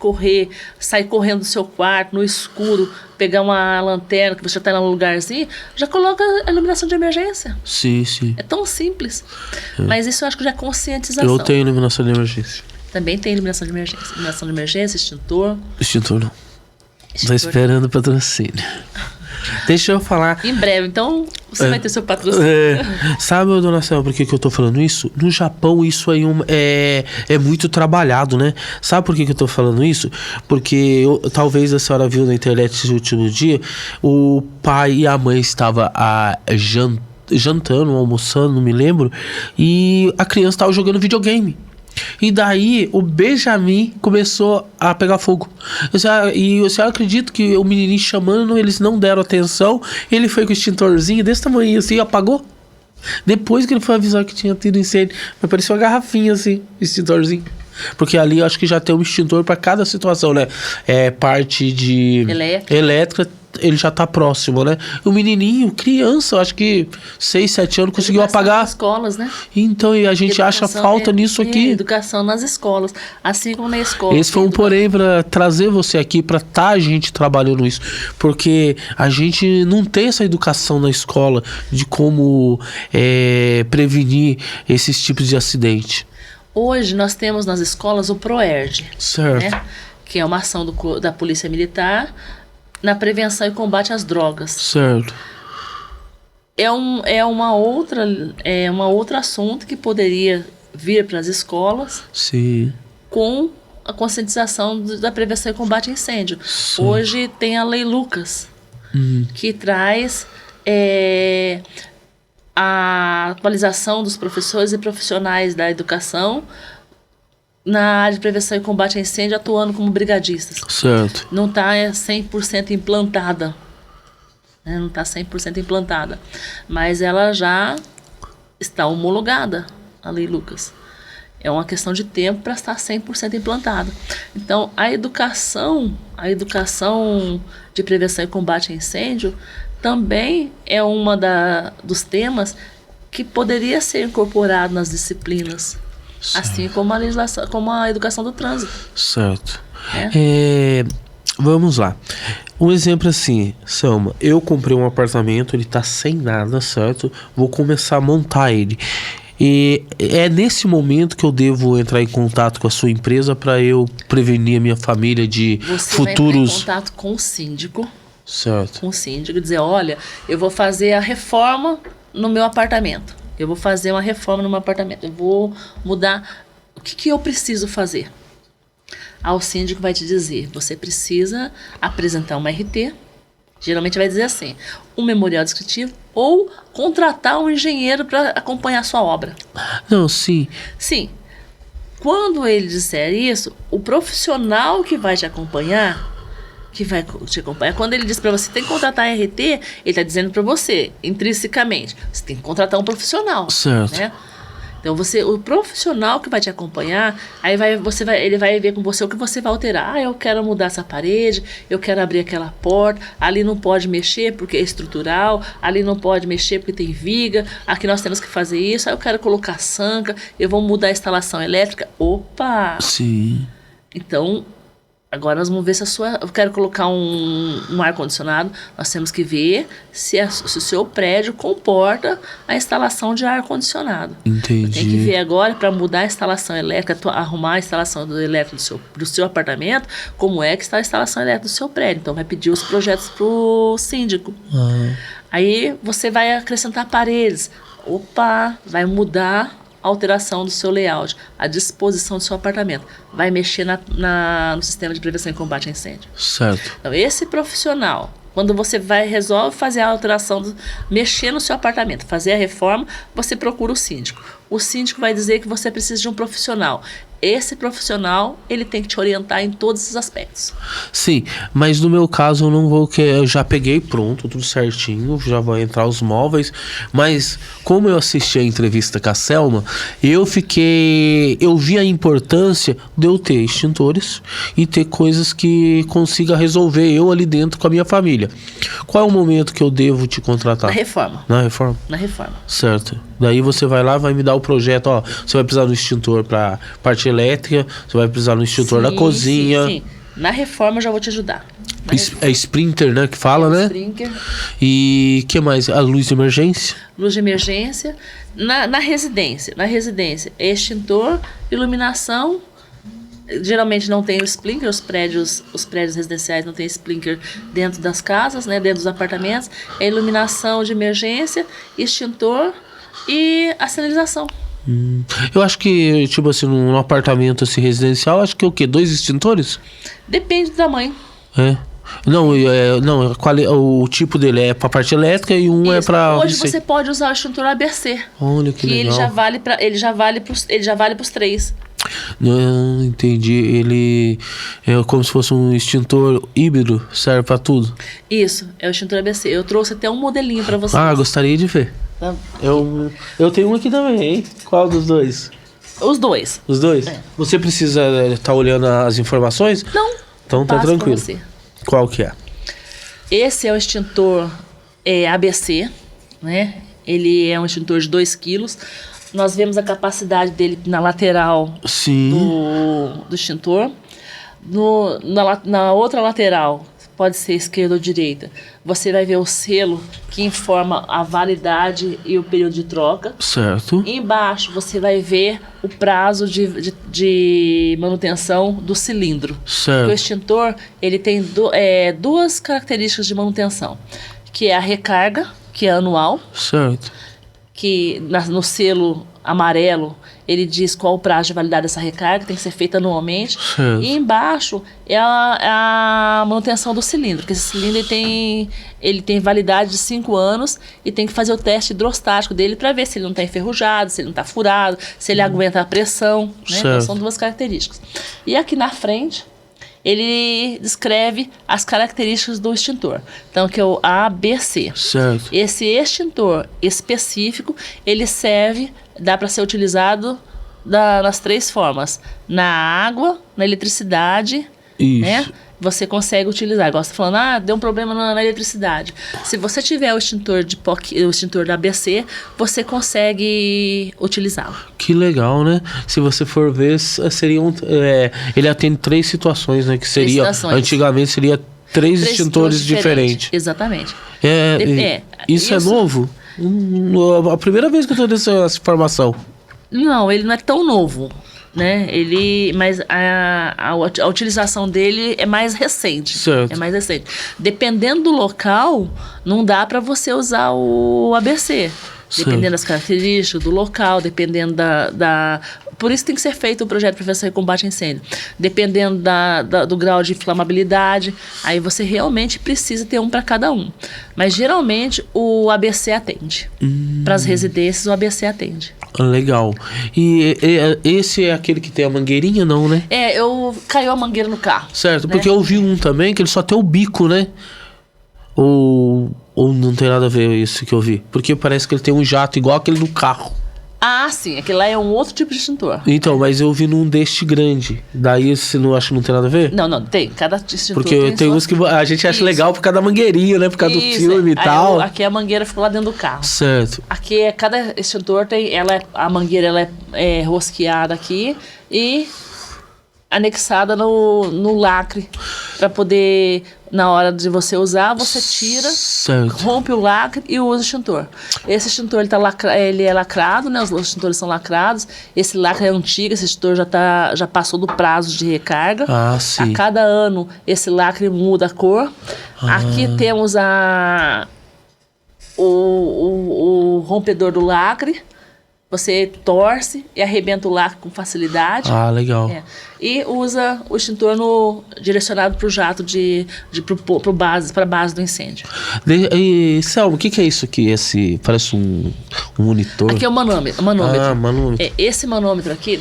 sair correndo do seu quarto, no escuro, pegar uma lanterna que você está em um lugarzinho, já coloca a iluminação de emergência. Sim, sim. É tão simples. Mas isso eu acho que já é conscientização. Eu tenho iluminação de emergência. Também tem iluminação de emergência. Iluminação de emergência, extintor. Extintor não. Tô esperando o patrocínio. Deixa eu falar. Em breve, então você vai ter seu patrocínio. Sabe, dona Selma, por que eu tô falando isso? No Japão isso aí é muito trabalhado, né? Sabe por que eu tô falando isso? Porque talvez a senhora viu na internet esse último dia, o pai e a mãe estavam jantando, almoçando, não me lembro, e a criança estava jogando videogame. E daí o Benjamin começou a pegar fogo. E eu acredito que o menininho chamando, eles não deram atenção. Ele foi com o extintorzinho desse tamanho assim, apagou. Depois que ele foi avisar que tinha tido incêndio, mas parecia uma garrafinha assim, extintorzinho. Porque ali eu acho que já tem um extintor para cada situação, né? Parte de elétrica ele já tá próximo, né? O menininho, criança, acho que 6, 7 anos, conseguiu apagar. Nas escolas, né? Então, e a gente acha falta nisso aqui. Educação nas escolas, assim como na escola. Esse foi um porém para trazer você aqui, para a gente trabalhando isso. Porque a gente não tem essa educação na escola de como prevenir esses tipos de acidente. Hoje nós temos nas escolas o PROERD, certo, né? Que é uma ação da Polícia Militar na prevenção e combate às drogas. Certo. É uma outra assunto que poderia vir para as escolas. Sim. Com a conscientização da prevenção e combate a incêndio. Sim. Hoje tem a Lei Lucas, que traz a atualização dos professores e profissionais da educação na área de prevenção e combate a incêndio, atuando como brigadistas. Certo. Não está 100% implantada. Né? Não está 100% implantada. Mas ela já está homologada, a Lei Lucas. É uma questão de tempo para estar 100% implantada. Então, a educação de prevenção e combate a incêndio também é uma dos temas que poderia ser incorporado nas disciplinas, certo, assim como a legislação, como a educação do trânsito. Certo. Vamos lá. Um exemplo assim, Selma, eu comprei um apartamento, ele tá sem nada, certo? Vou começar a montar ele. E é nesse momento que eu devo entrar em contato com a sua empresa para eu prevenir a minha família de futuros... Você vai entrar em contato com o síndico. Certo. Com o síndico e dizer, olha, eu vou fazer a reforma no meu apartamento. Eu vou fazer uma reforma no meu apartamento. Eu vou mudar. O que eu preciso fazer? O síndico vai te dizer, você precisa apresentar uma RT. Geralmente vai dizer assim, um memorial descritivo ou contratar um engenheiro para acompanhar a sua obra. Não, sim. Sim. Quando ele disser isso, o profissional que vai te acompanhar, quando ele diz para você tem que contratar a RT, ele está dizendo para você, intrinsecamente, você tem que contratar um profissional. Certo. Né? Então, o profissional que vai te acompanhar, ele vai ver com você o que você vai alterar. Eu quero mudar essa parede, eu quero abrir aquela porta, ali não pode mexer porque é estrutural, ali não pode mexer porque tem viga, aqui nós temos que fazer isso, eu quero colocar sanca, eu vou mudar a instalação elétrica. Opa! Sim. Então, agora nós vamos ver se eu quero colocar um ar-condicionado, nós temos que ver se o seu prédio comporta a instalação de ar-condicionado. Entendi. Tem que ver agora, para mudar a instalação elétrica, arrumar a instalação elétrica do seu apartamento, como é que está a instalação elétrica do seu prédio. Então, vai pedir os projetos para o síndico. Aí, você vai acrescentar paredes. Opa, vai mudar a alteração do seu layout, a disposição do seu apartamento. Vai mexer no sistema de prevenção e combate a incêndio. Certo. Então, esse profissional, quando você resolve fazer a alteração, mexer no seu apartamento, fazer a reforma, você procura o síndico. O síndico vai dizer que você precisa de um profissional. Esse profissional, ele tem que te orientar em todos esses aspectos. Sim, mas no meu caso eu não vou, que eu já peguei pronto, tudo certinho, já vai entrar os móveis, mas como eu assisti a entrevista com a Selma, eu vi a importância de eu ter extintores e ter coisas que consiga resolver eu ali dentro com a minha família. Qual é o momento que eu devo te contratar? Na reforma. Na reforma? Na reforma. Certo. Daí você vai lá, vai me dar o projeto, ó, você vai precisar de um extintor para parte elétrica, você vai precisar de um extintor da cozinha. Sim. Na reforma eu já vou te ajudar. É Sprinter, né, que fala, né? Sprinter. E que mais? A luz de emergência? Luz de emergência. Na residência. Na residência, extintor, iluminação. Geralmente não tem o sprinkler, os prédios residenciais não tem sprinkler dentro das casas, né, dentro dos apartamentos. É iluminação de emergência, extintor e a sinalização. Eu acho que, tipo assim, num apartamento assim, residencial, acho que é o quê? 2 extintores? Depende do tamanho. É. Não, o tipo dele é pra parte elétrica e um é pra... Hoje você pode usar o extintor ABC. Olha que legal. Ele já vale pros 3. Não, entendi. Ele é como se fosse um extintor híbrido, serve pra tudo. Isso, é o extintor ABC. Eu trouxe até um modelinho pra você. Gostaria de ver. Tá. Eu tenho um aqui também, hein? Qual dos dois? Os dois. Os dois? É. Você precisa estar olhando as informações? Não. Então tá tranquilo. Qual que é? Esse é o extintor ABC, né? Ele é um extintor de 2 quilos. Nós vemos a capacidade dele na lateral do extintor. Na outra lateral, pode ser esquerda ou direita, você vai ver o selo que informa a validade e o período de troca. Certo. Embaixo você vai ver o prazo de manutenção do cilindro. Certo. O extintor ele tem duas características de manutenção, que é a recarga, que é anual. Certo. Que no selo amarelo ele diz qual o prazo de validade dessa recarga, tem que ser feita anualmente. Certo. E embaixo é a manutenção do cilindro, porque esse cilindro ele tem validade de 5 anos e tem que fazer o teste hidrostático dele para ver se ele não está enferrujado, se ele não está furado, se ele aguenta a pressão, né? Então são 2 características. E aqui na frente ele descreve as características do extintor. Então, que é o ABC. Certo. Esse extintor específico, ele dá para ser utilizado nas 3 formas. Na água, na eletricidade, isso, né? Você consegue utilizar. Igual você tá falando, deu um problema na eletricidade. Se você tiver o extintor o extintor da ABC, você consegue utilizá-lo. Que legal, né? Se você for ver, ele atende 3 situações, né? Que seria, antigamente seria 3 extintores diferentes. Exatamente. Isso é novo? A primeira vez que eu estou dando essa informação. Não, ele não é tão novo, né? Mas a utilização dele é mais recente. Certo. É mais recente. Dependendo do local, não dá para você usar o ABC. Dependendo das características do local, dependendo Por isso tem que ser feito o projeto de prevenção e combate a incêndio. Dependendo do grau de inflamabilidade, aí você realmente precisa ter um para cada um. Mas geralmente o ABC atende. Para as residências, o ABC atende. Legal. E esse é aquele que tem a mangueirinha, não, né? Caiu a mangueira no carro. Certo, né? Porque eu vi um também que ele só tem o bico, né? Ou não tem nada a ver isso que eu vi? Porque parece que ele tem um jato igual aquele do carro. Ah, sim. Aquele lá é um outro tipo de extintor. Então, mas eu vi num deste grande. Daí você não acha que não tem nada a ver? Não, tem. Cada extintor porque tem uns que a gente acha legal por causa da mangueirinha, né? Por causa do filme e tal. Aqui a mangueira ficou lá dentro do carro. Certo. Aqui, cada extintor tem... a mangueira ela é rosqueada aqui e anexada no lacre. Para poder... Na hora de você usar, você tira, certo, rompe o lacre e usa o extintor. Esse extintor ele é lacrado, né? Os extintores são lacrados. Esse lacre é antigo, esse extintor já passou do prazo de recarga. Ah, sim. A cada ano, esse lacre muda a cor. Aqui temos o rompedor do lacre. Você torce e arrebenta o lacre com facilidade. Ah, legal. E usa o extintor direcionado para o jato para a base do incêndio. Selma, o que é isso aqui? Parece um monitor. Aqui é o manômetro. Ah, manômetro. Esse manômetro aqui,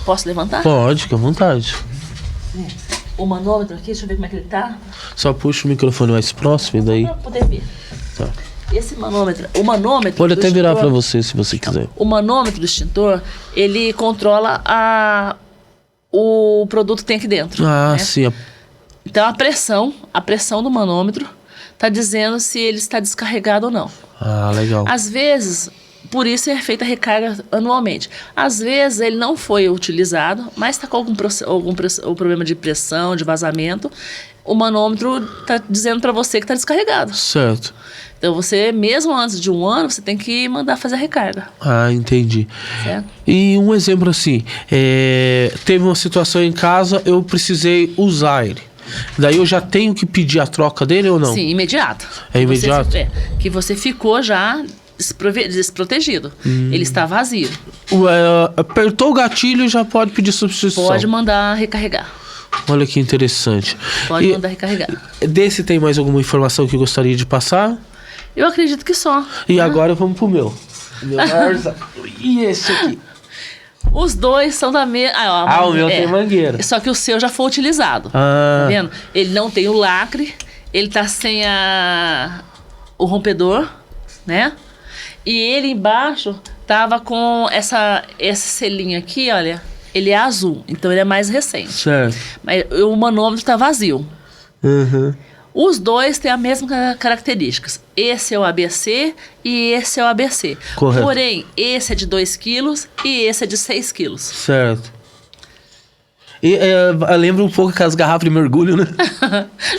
posso levantar? Pode, fica à vontade. O manômetro aqui, deixa eu ver como é que ele tá. Só puxa o microfone mais próximo e daí... Para poder ver. Tá. Esse manômetro, o manômetro... Pode até virar para você, se você quiser. O manômetro do extintor, ele controla o produto que tem aqui dentro. Ah, né? sim. Então, a pressão do manômetro está dizendo se ele está descarregado ou não. Ah, legal. Às vezes, por isso é feita a recarga anualmente. Às vezes, ele não foi utilizado, mas está com algum problema de pressão, de vazamento. O manômetro está dizendo para você que está descarregado. Certo. Então, você, mesmo antes de 1 ano, você tem que mandar fazer a recarga. Ah, entendi. Certo? E um exemplo assim, teve uma situação em casa, eu precisei usar ele. Daí eu já tenho que pedir a troca dele ou não? Sim, imediato. É imediato? Que você ficou já desprotegido. Ele está vazio. Apertou o gatilho, já pode pedir substituição. Pode mandar recarregar. Olha que interessante. Pode mandar recarregar. Desse tem mais alguma informação que eu gostaria de passar? Eu acredito que só. E agora vamos pro meu. E esse aqui? Os dois são da mesma... o meu tem mangueira. Só que o seu já foi utilizado. Ah. Tá vendo? Ele não tem o lacre, ele tá sem o rompedor, né? E ele embaixo tava com esse selinho aqui, olha. Ele é azul, então ele é mais recente. Certo. Mas o manômetro tá vazio. Uhum. Os dois têm as mesmas características. Esse é o ABC e esse é o ABC. Correto. Porém, esse é de 2 quilos e esse é de 6 quilos. Certo. E lembra um pouco aquelas garrafas de mergulho, né?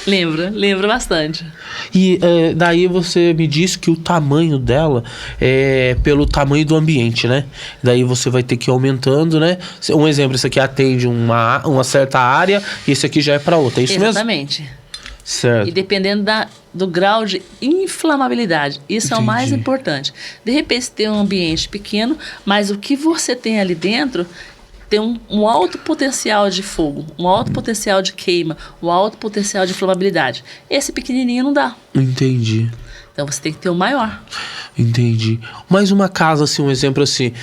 lembra bastante. E daí você me disse que o tamanho dela é pelo tamanho do ambiente, né? Daí você vai ter que ir aumentando, né? Um exemplo, esse aqui atende uma certa área e esse aqui já é para outra, é isso Exatamente. mesmo? Certo. E dependendo do grau de inflamabilidade. Isso é o mais importante. De repente, você tem um ambiente pequeno, mas o que você tem ali dentro tem um alto potencial de fogo, um alto potencial de queima, um alto potencial de inflamabilidade. Esse pequenininho não dá. Entendi. Então você tem que ter o maior. Entendi. Mais uma casa, assim, um exemplo assim,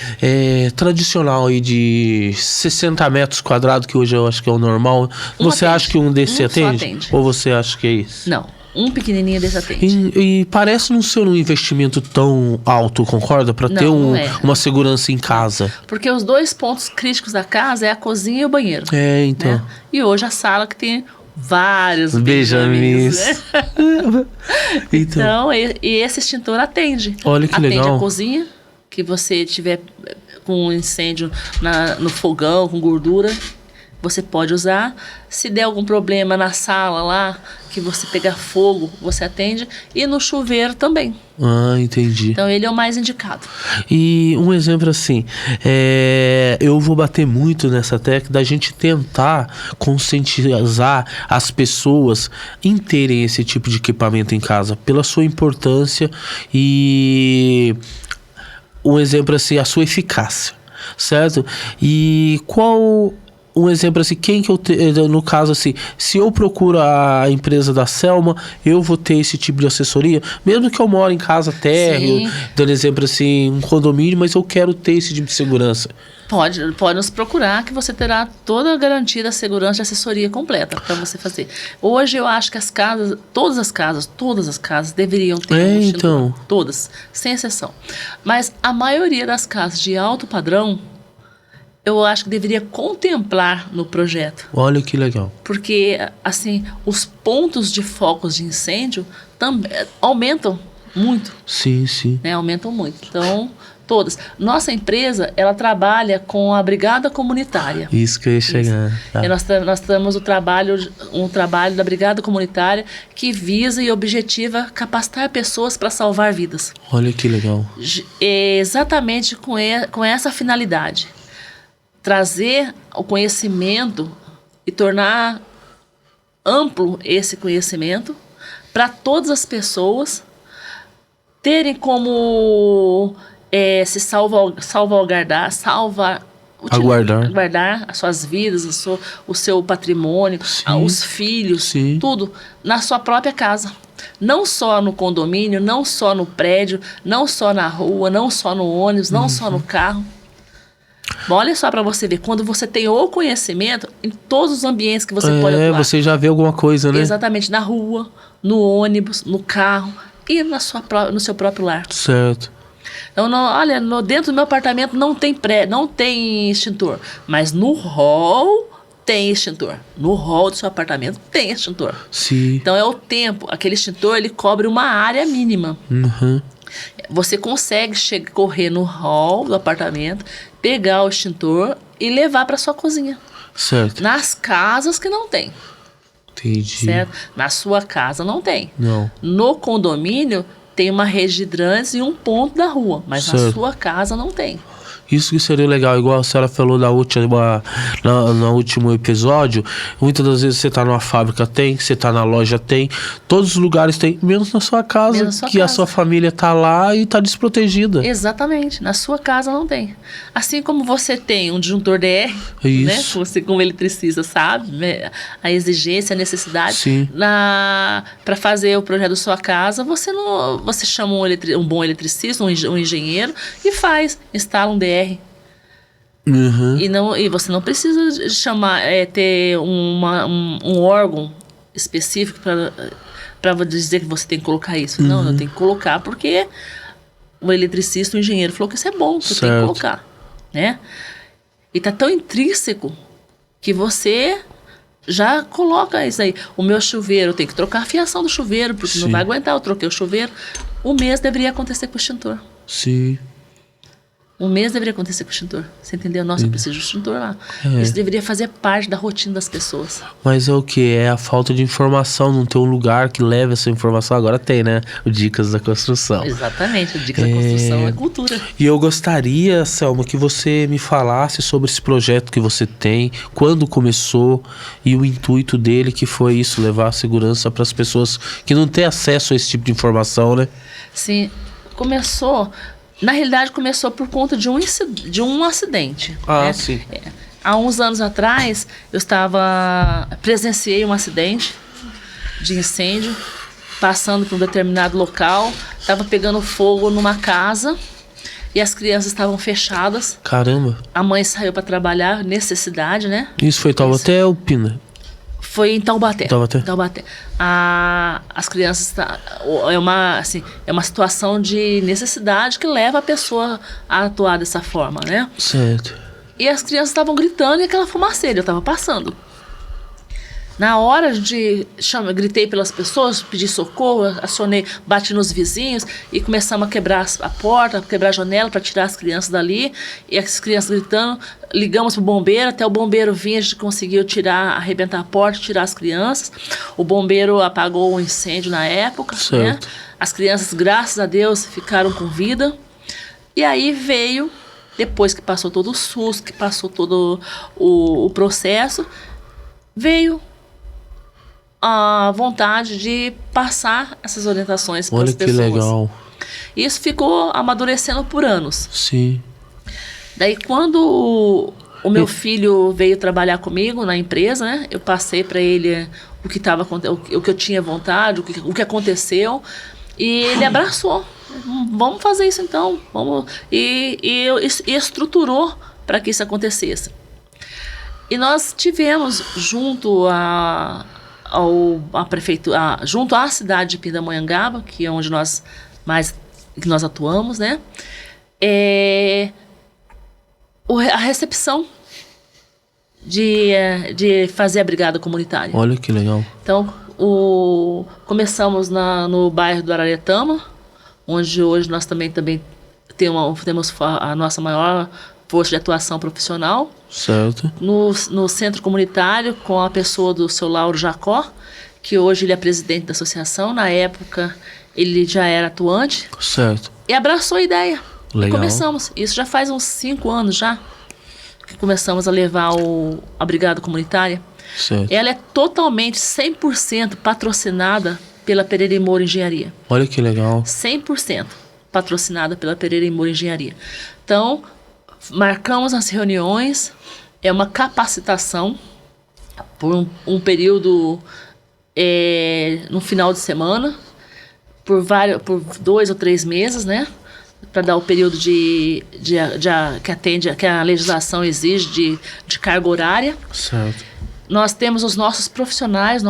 tradicional aí de 60 metros quadrados, que hoje eu acho que é o normal. Você acha que um desse atende? Ou você acha que é isso? Não. Um pequenininho desse atende. E parece não ser um investimento tão alto, concorda? Para ter uma segurança em casa. Porque os 2 pontos críticos da casa é a cozinha e o banheiro. Então. Né? E hoje a sala que tem vários benjamins. Né? Então, e esse extintor atende. Olha que legal. Atende a cozinha, que você tiver com incêndio no fogão, com gordura, você pode usar. Se der algum problema na sala lá, que você pegar fogo, você atende. E no chuveiro também. Ah, entendi. Então ele é o mais indicado. E um exemplo assim, eu vou bater muito nessa tecla da gente tentar conscientizar as pessoas em terem esse tipo de equipamento em casa, pela sua importância e um exemplo assim, a sua eficácia, certo? E qual... Um exemplo assim, no caso assim, se eu procuro a empresa da Selma, eu vou ter esse tipo de assessoria, mesmo que eu moro em casa térreo, dando exemplo assim, um condomínio, mas eu quero ter esse tipo de segurança. Pode nos procurar, que você terá toda a garantia da segurança e assessoria completa para você fazer. Hoje eu acho que todas as casas deveriam ter um extintor. Então. Todas, sem exceção. Mas a maioria das casas de alto padrão, eu acho que deveria contemplar no projeto. Olha que legal. Porque, assim, os pontos de focos de incêndio também aumentam muito. Sim. Né? Aumentam muito. Então, todas. Nossa empresa, ela trabalha com a brigada comunitária. Isso que eu ia chegar. Tá. E nós temos um trabalho da brigada comunitária que visa e objetiva capacitar pessoas para salvar vidas. Olha que legal. Exatamente com essa finalidade. Trazer o conhecimento e tornar amplo esse conhecimento para todas as pessoas terem como se salvaguardar as suas vidas, o seu patrimônio, os filhos, tudo na sua própria casa. Não só no condomínio, não só no prédio, não só na rua, não só no ônibus, não só no carro. Bom, olha só para você ver, quando você tem o conhecimento em todos os ambientes que você pode atuar. Você já vê alguma coisa, né? Exatamente, na rua, no ônibus, no carro e no seu próprio lar. Certo. Então, dentro do meu apartamento não tem extintor, mas no hall tem extintor. No hall do seu apartamento tem extintor. Sim. Então é o tempo, aquele extintor ele cobre uma área mínima. Uhum. Você consegue correr no hall do apartamento, pegar o extintor e levar para sua cozinha. Certo. Nas casas que não tem. Entendi. Certo? Na sua casa não tem. Não. No condomínio tem uma rede de hidrantes e um ponto da rua, mas na sua casa não tem. Isso que seria legal, igual a senhora falou no último episódio. Muitas das vezes você tá numa fábrica, você tá na loja, todos os lugares tem, menos na sua casa, a sua família tá lá e tá desprotegida. Exatamente, na sua casa não tem. Assim como você tem um disjuntor DR, né? Você como eletricista sabe, né? A exigência, a necessidade. Para fazer o projeto da sua casa, você chama um bom eletricista, um engenheiro e instala um DR. Uhum. E você não precisa ter um órgão específico para dizer que você tem que colocar isso. Não, eu tenho que colocar porque o eletricista, o engenheiro falou que isso é bom, que eu tenho que colocar, né? E tá tão intrínseco que você já coloca isso aí. O meu chuveiro, tem que trocar a fiação do chuveiro, porque não vai aguentar, eu troquei o chuveiro. O mês deveria acontecer com o extintor. Sim. Um mês deveria acontecer com o extintor. Você entendeu? Nossa, eu preciso de extintor lá. Isso deveria fazer parte da rotina das pessoas. Mas é o que? É a falta de informação, não ter um lugar que leve essa informação. Agora tem, né? O Dicas da Construção. Exatamente, o Dicas da Construção é cultura. E eu gostaria, Selma, que você me falasse sobre esse projeto que você tem, quando começou e o intuito dele, que foi isso, levar a segurança para as pessoas que não têm acesso a esse tipo de informação, né? Sim, começou... Na realidade, começou por conta de um acidente. Ah, né? sim. Há uns anos atrás, presenciei um acidente de incêndio, passando por um determinado local, estava pegando fogo numa casa e as crianças estavam fechadas. Caramba. A mãe saiu para trabalhar, necessidade, né? Isso foi Taubaté ou Pina? Foi em Taubaté. Taubaté. As crianças... É uma situação de necessidade que leva a pessoa a atuar dessa forma, né? Certo. E as crianças estavam gritando e aquela fumaceira, eu estava passando. Na hora gritei pelas pessoas, pedi socorro, acionei, bati nos vizinhos e começamos a quebrar a porta, quebrar a janela para tirar as crianças dali. E as crianças gritando, ligamos para o bombeiro, até o bombeiro vir, a gente conseguiu arrebentar a porta, tirar as crianças. O bombeiro apagou o incêndio na época. Certo. Né? As crianças, graças a Deus, ficaram com vida. E aí veio, depois que passou todo o susto, que passou todo o processo, veio a vontade de passar essas orientações para as pessoas. Olha que legal. Isso ficou amadurecendo por anos. Sim. Daí quando o meu filho veio trabalhar comigo na empresa, né? Eu passei para ele o que eu tinha vontade, o que aconteceu, e ele abraçou. Vamos fazer isso então. E estruturou para que isso acontecesse. E nós tivemos junto à prefeitura, junto à cidade de Pindamonhangaba, que é onde nós atuamos, né? A recepção de fazer a brigada comunitária. Olha que legal. Então, começamos no bairro do Araretama, onde hoje nós também temos a nossa maior força de atuação profissional. Certo. No centro comunitário, com a pessoa do seu Lauro Jacó, que hoje ele é presidente da associação. Na época, ele já era atuante. Certo. E abraçou a ideia. Legal. Começamos. Isso já faz uns 5 anos já, que começamos a levar a brigada comunitária. Certo. Ela é totalmente, 100% patrocinada pela Pereira e Moura Engenharia. Olha que legal. 100% patrocinada pela Pereira e Moura Engenharia. Então, marcamos as reuniões, é uma capacitação por um período no final de semana, por 2 ou 3 meses, né? Para dar o período que a legislação exige de carga horária. Certo. Nós temos os nossos profissionais,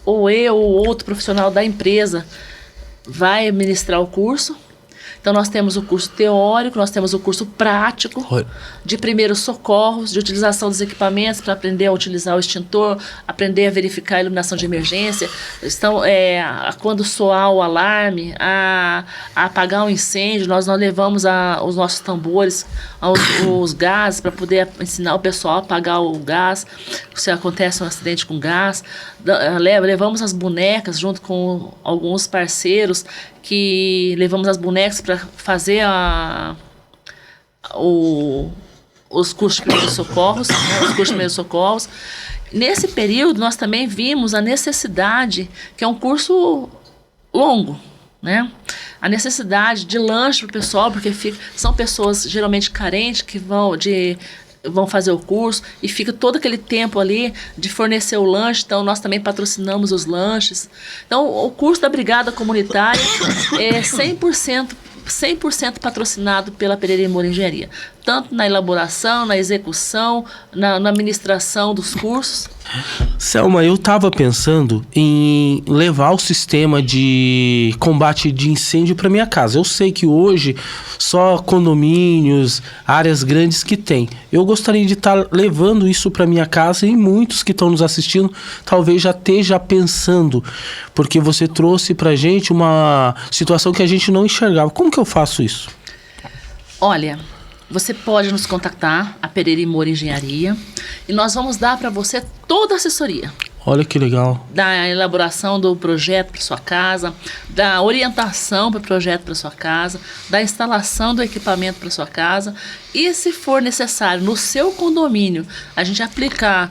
ou eu ou outro profissional da empresa vai ministrar o curso. Então, nós temos o curso teórico, nós temos o curso prático de primeiros socorros, de utilização dos equipamentos para aprender a utilizar o extintor, aprender a verificar a iluminação de emergência, quando soar o alarme, a apagar um incêndio. Nós levamos os nossos tambores, os gases, para poder ensinar o pessoal a apagar o gás, se acontece um acidente com gás. Levamos as bonecas junto com alguns parceiros, que levamos as bonecas para fazer os cursos de primeiros socorros, né, os cursos de primeiros socorros. Nesse período, nós também vimos a necessidade, que é um curso longo, né? A necessidade de lanche para o pessoal, porque são pessoas geralmente carentes que vão fazer o curso e fica todo aquele tempo ali de fornecer o lanche. Então, nós também patrocinamos os lanches. Então, o curso da Brigada Comunitária é 100% patrocinado pela Pereira e Moura Engenharia. Tanto na elaboração, na execução, na administração dos cursos. Selma, eu tava pensando em levar o sistema de combate de incêndio para minha casa. Eu sei que hoje só condomínios, áreas grandes que tem. Eu gostaria de estar levando isso para minha casa, e muitos que estão nos assistindo talvez já esteja pensando, porque você trouxe pra gente uma situação que a gente não enxergava. Como que eu faço isso? Olha, você pode nos contactar, a Pereira e Moura Engenharia, e nós vamos dar para você toda a assessoria. Olha que legal. Da elaboração do projeto para sua casa, da orientação para o projeto para sua casa, da instalação do equipamento para sua casa. E se for necessário, no seu condomínio, a gente aplicar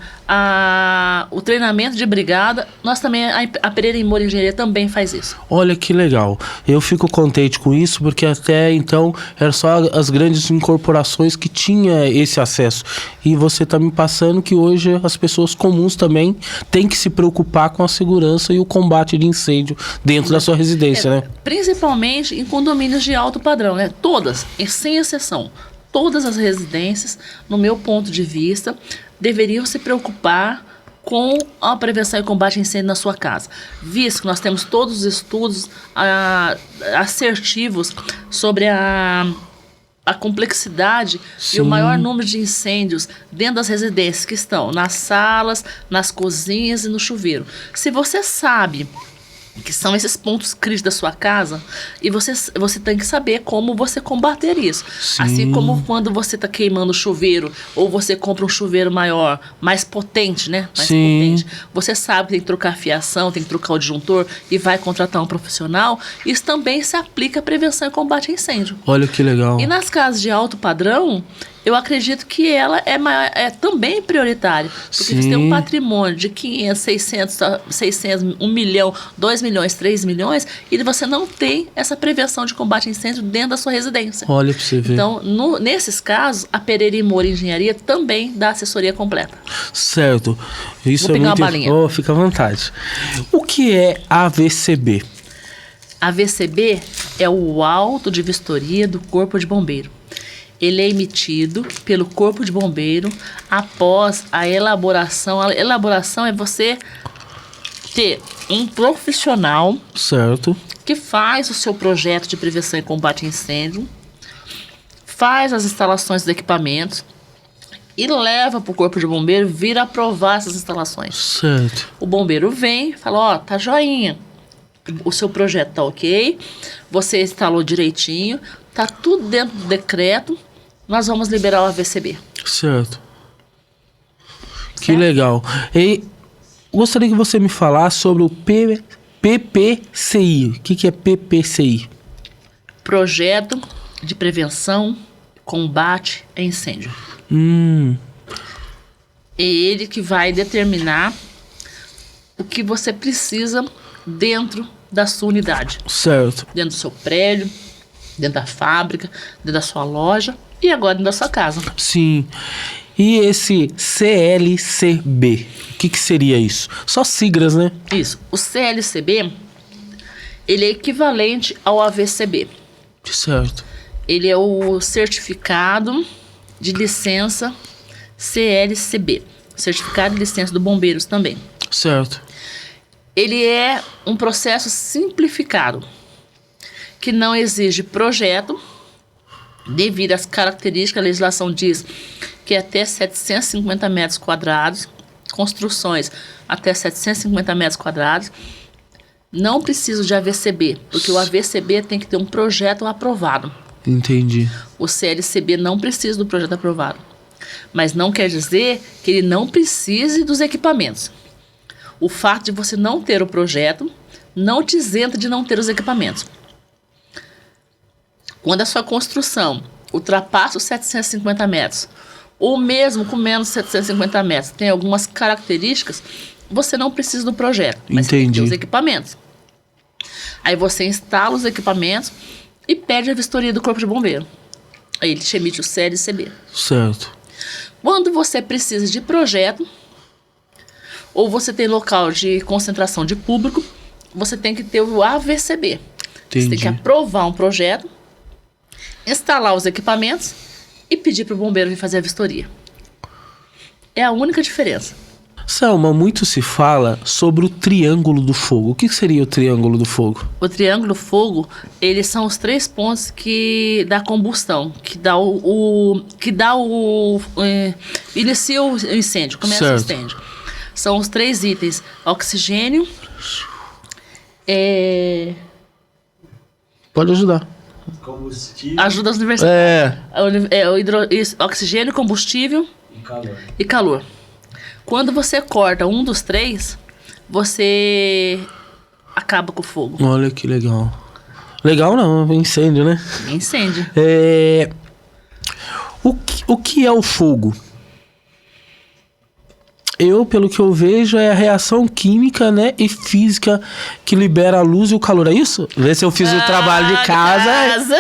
o treinamento de brigada, nós também, a Pereira e Moura Engenharia também faz isso. Olha que legal. Eu fico contente com isso, porque até então eram só as grandes incorporações que tinham esse acesso. E você está me passando que hoje as pessoas comuns também têm que se preocupar com a segurança e o combate de incêndio dentro da sua residência, né? Principalmente em condomínios de alto padrão, né? Todas, sem exceção. Todas as residências, no meu ponto de vista, deveriam se preocupar com a prevenção e combate a incêndio na sua casa. Visto que nós temos todos os estudos assertivos sobre a complexidade e o maior número de incêndios dentro das residências que estão nas salas, nas cozinhas e no chuveiro. Se você sabe que são esses pontos críticos da sua casa, e você tem que saber como você combater isso. Sim. Assim como quando você está queimando o chuveiro, ou você compra um chuveiro maior, mais potente, né? Mais potente. Você sabe que tem que trocar a fiação, tem que trocar o disjuntor e vai contratar um profissional. Isso também se aplica à prevenção e combate a incêndio. Olha que legal. E nas casas de alto padrão, eu acredito que ela é também prioritária. Porque você tem um patrimônio de 500, 600, 1 milhão, 2 milhões, 3 milhões, e você não tem essa prevenção de combate a incêndio dentro da sua residência. Olha pra você ver. Então, nesses casos, a Pereira e Moura Engenharia também dá assessoria completa. Certo. Isso Vou é pegar muito... uma balinha. Oh, fica à vontade. O que é AVCB? AVCB é o auto de vistoria do Corpo de Bombeiro. Ele é emitido pelo Corpo de Bombeiro após a elaboração. A elaboração é você ter um profissional, certo, que faz o seu projeto de prevenção e combate a incêndio, faz as instalações dos equipamentos e leva para o Corpo de Bombeiro vir aprovar essas instalações. Certo. O bombeiro vem e fala, ó, tá joinha, o seu projeto tá ok, você instalou direitinho, tá tudo dentro do decreto, nós vamos liberar o AVCB. Certo. Que legal. E gostaria que você me falasse sobre o PPCI. O que é PPCI? Projeto de Prevenção e Combate a Incêndio. É ele que vai determinar o que você precisa dentro da sua unidade. Certo. Dentro do seu prédio, dentro da fábrica, dentro da sua loja e agora dentro da sua casa. Sim. E esse CLCB, o que seria isso? Só siglas, né? Isso. O CLCB, ele é equivalente ao AVCB. Certo. Ele é o certificado de licença CLCB. Certificado de licença do Bombeiros também. Certo. Ele é um processo simplificado, que não exige projeto, devido às características. A legislação diz que é até 750 metros quadrados, construções até 750 metros quadrados, não precisa de AVCB, porque o AVCB tem que ter um projeto aprovado. Entendi. O CLCB não precisa do projeto aprovado, mas não quer dizer que ele não precise dos equipamentos. O fato de você não ter o projeto não te isenta de não ter os equipamentos. Quando a sua construção ultrapassa os 750 metros, ou mesmo com menos de 750 metros, tem algumas características, você não precisa do projeto, mas tem que ter os equipamentos. Aí você instala os equipamentos e pede a vistoria do Corpo de Bombeiro. Aí ele te emite o CLCB. Certo. Quando você precisa de projeto, ou você tem local de concentração de público, você tem que ter o AVCB. Você tem que aprovar um projeto, instalar os equipamentos e pedir para o bombeiro vir fazer a vistoria. É a única diferença. Selma, muito se fala sobre o triângulo do fogo. O que seria o triângulo do fogo? O triângulo do fogo, eles são os 3 pontos que dá combustão, que dá inicia o incêndio, começa certo. o incêndio. São os 3 itens: oxigênio, Pode ajudar. Combustível ajuda as universidades. Oxigênio, combustível e calor. Quando você corta um dos 3, você acaba com o fogo. Olha que legal. Legal não, incêndio, né? Incêndio. O que é o fogo? Pelo que eu vejo, é a reação química, né, e física que libera a luz e o calor, é isso? Vê se eu fiz o trabalho de casa.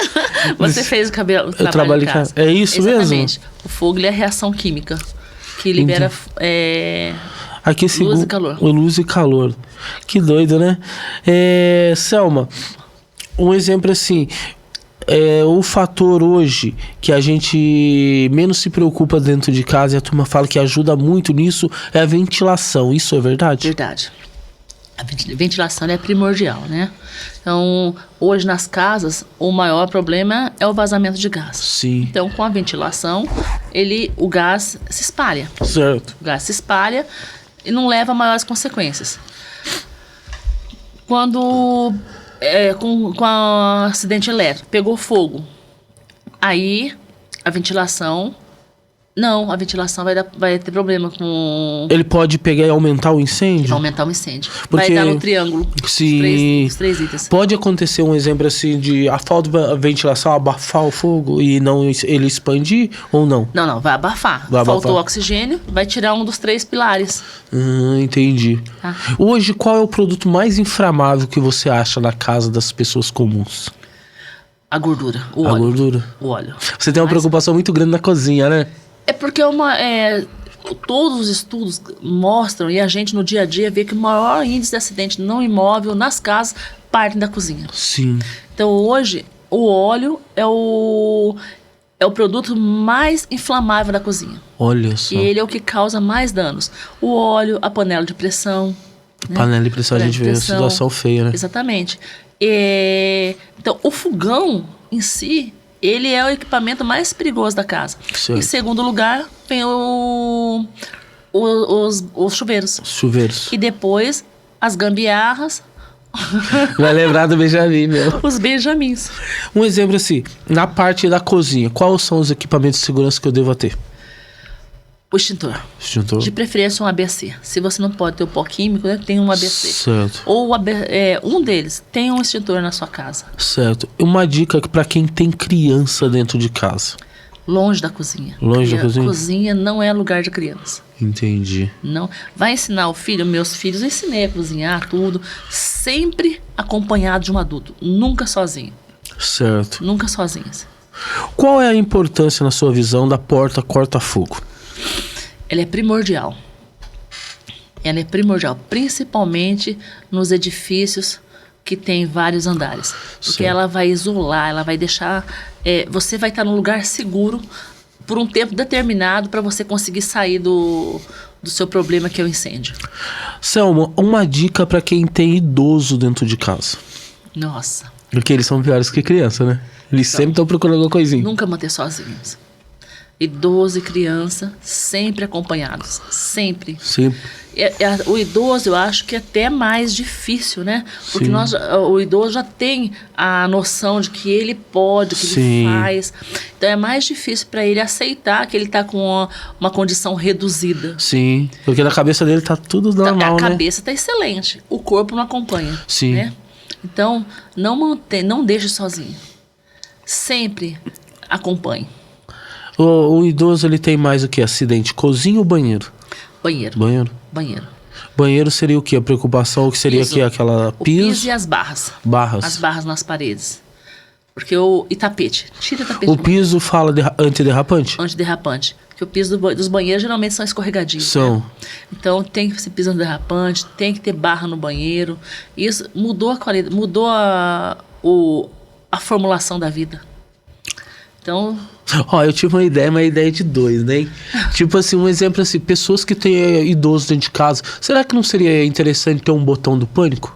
Você fez o Eu trabalho de casa. É isso Exatamente. mesmo? O fogo ele é a reação química que libera luz e calor. Luz e calor. Que doido, né? Selma, um exemplo assim... o fator hoje que a gente menos se preocupa dentro de casa e a turma fala que ajuda muito nisso é a ventilação. Isso é verdade? Verdade. A ventilação é primordial, né? Então, hoje nas casas, o maior problema é o vazamento de gás. Sim. Então, com a ventilação, o gás se espalha. Certo. O gás se espalha e não leva a maiores consequências. Quando... com acidente elétrico, pegou fogo. Aí, a ventilação vai ter problema com... Ele pode pegar e aumentar o incêndio? Aumentar o incêndio. Porque vai dar no triângulo. Se Os três itens. pode acontecer um exemplo assim de a falta de ventilação abafar o fogo e não ele expandir ou não? Não, vai abafar. Vai abafar. Faltou oxigênio, vai tirar um dos 3 pilares. Entendi. Tá. Hoje, qual é o produto mais inflamável que você acha na casa das pessoas comuns? A gordura, o A óleo. gordura. O óleo. Você tem uma preocupação muito grande na cozinha, né? É porque todos os estudos mostram, e a gente no dia a dia vê que o maior índice de acidente não imóvel nas casas partem da cozinha. Sim. Então hoje o óleo é o produto mais inflamável da cozinha. Olha só. E ele é o que causa mais danos. O óleo, a panela de pressão. Né? Panela de pressão, a gente vê uma situação feia, né? Exatamente. Então o fogão em si, ele é o equipamento mais perigoso da casa. Certo. Em segundo lugar, vem os chuveiros. Os chuveiros. E depois, as gambiarras, Vai lembrar do Benjamin, meu. os benjamins. Um exemplo assim, na parte da cozinha, quais são os equipamentos de segurança que eu devo ter? O extintor. Extintor. De preferência um ABC. Se você não pode ter o pó químico, né, tem um ABC. Certo. Ou um deles, tem um extintor na sua casa. Certo. Uma dica para quem tem criança dentro de casa. Longe da cozinha. Longe da Porque cozinha? A cozinha não é lugar de criança. Entendi. Não. Vai ensinar o filho, meus filhos, eu ensinei a cozinhar tudo, sempre acompanhado de um adulto, nunca sozinho. Certo. Nunca sozinhos. Qual é a importância, na sua visão, da porta corta-fogo? Ela é primordial. Ela é primordial, principalmente nos edifícios que tem vários andares. Porque Sim. ela vai isolar, ela vai deixar... você vai estar num lugar seguro por um tempo determinado para você conseguir sair do seu problema, que é o incêndio. Selma, uma dica para quem tem idoso dentro de casa. Nossa. Porque eles são piores que criança, né? Eles sempre estão procurando alguma coisinha. Nunca manter sozinhos. Idoso e criança sempre acompanhados. Sempre. Sempre. O idoso, eu acho que é até mais difícil, né? Porque Sim. o idoso já tem a noção de que ele pode, que Sim. ele faz. Então é mais difícil para ele aceitar que ele está com uma condição reduzida. Sim. Porque na cabeça dele tá tudo normal, A né? cabeça está excelente, o corpo não acompanha. Sim. Né? Então, não deixe sozinho. Sempre acompanhe. O idoso, ele tem mais o que? Acidente? Cozinha ou banheiro? Banheiro. Banheiro. Banheiro. Banheiro seria o que? A preocupação que seria Piso. aqui aquela O piso? piso e as barras. Barras. As barras nas paredes. Porque e tapete. Tira tapete O do banheiro. piso fala antiderrapante? Antiderrapante. Porque o piso dos banheiros geralmente são escorregadios. São. Né? Então tem que ser piso antiderrapante, tem que ter barra no banheiro. Isso mudou a qualidade, mudou a formulação da vida. Então Ó, eu tive uma ideia de dois, né? Tipo assim, um exemplo assim, pessoas que têm idosos dentro de casa, será que não seria interessante ter um botão do pânico?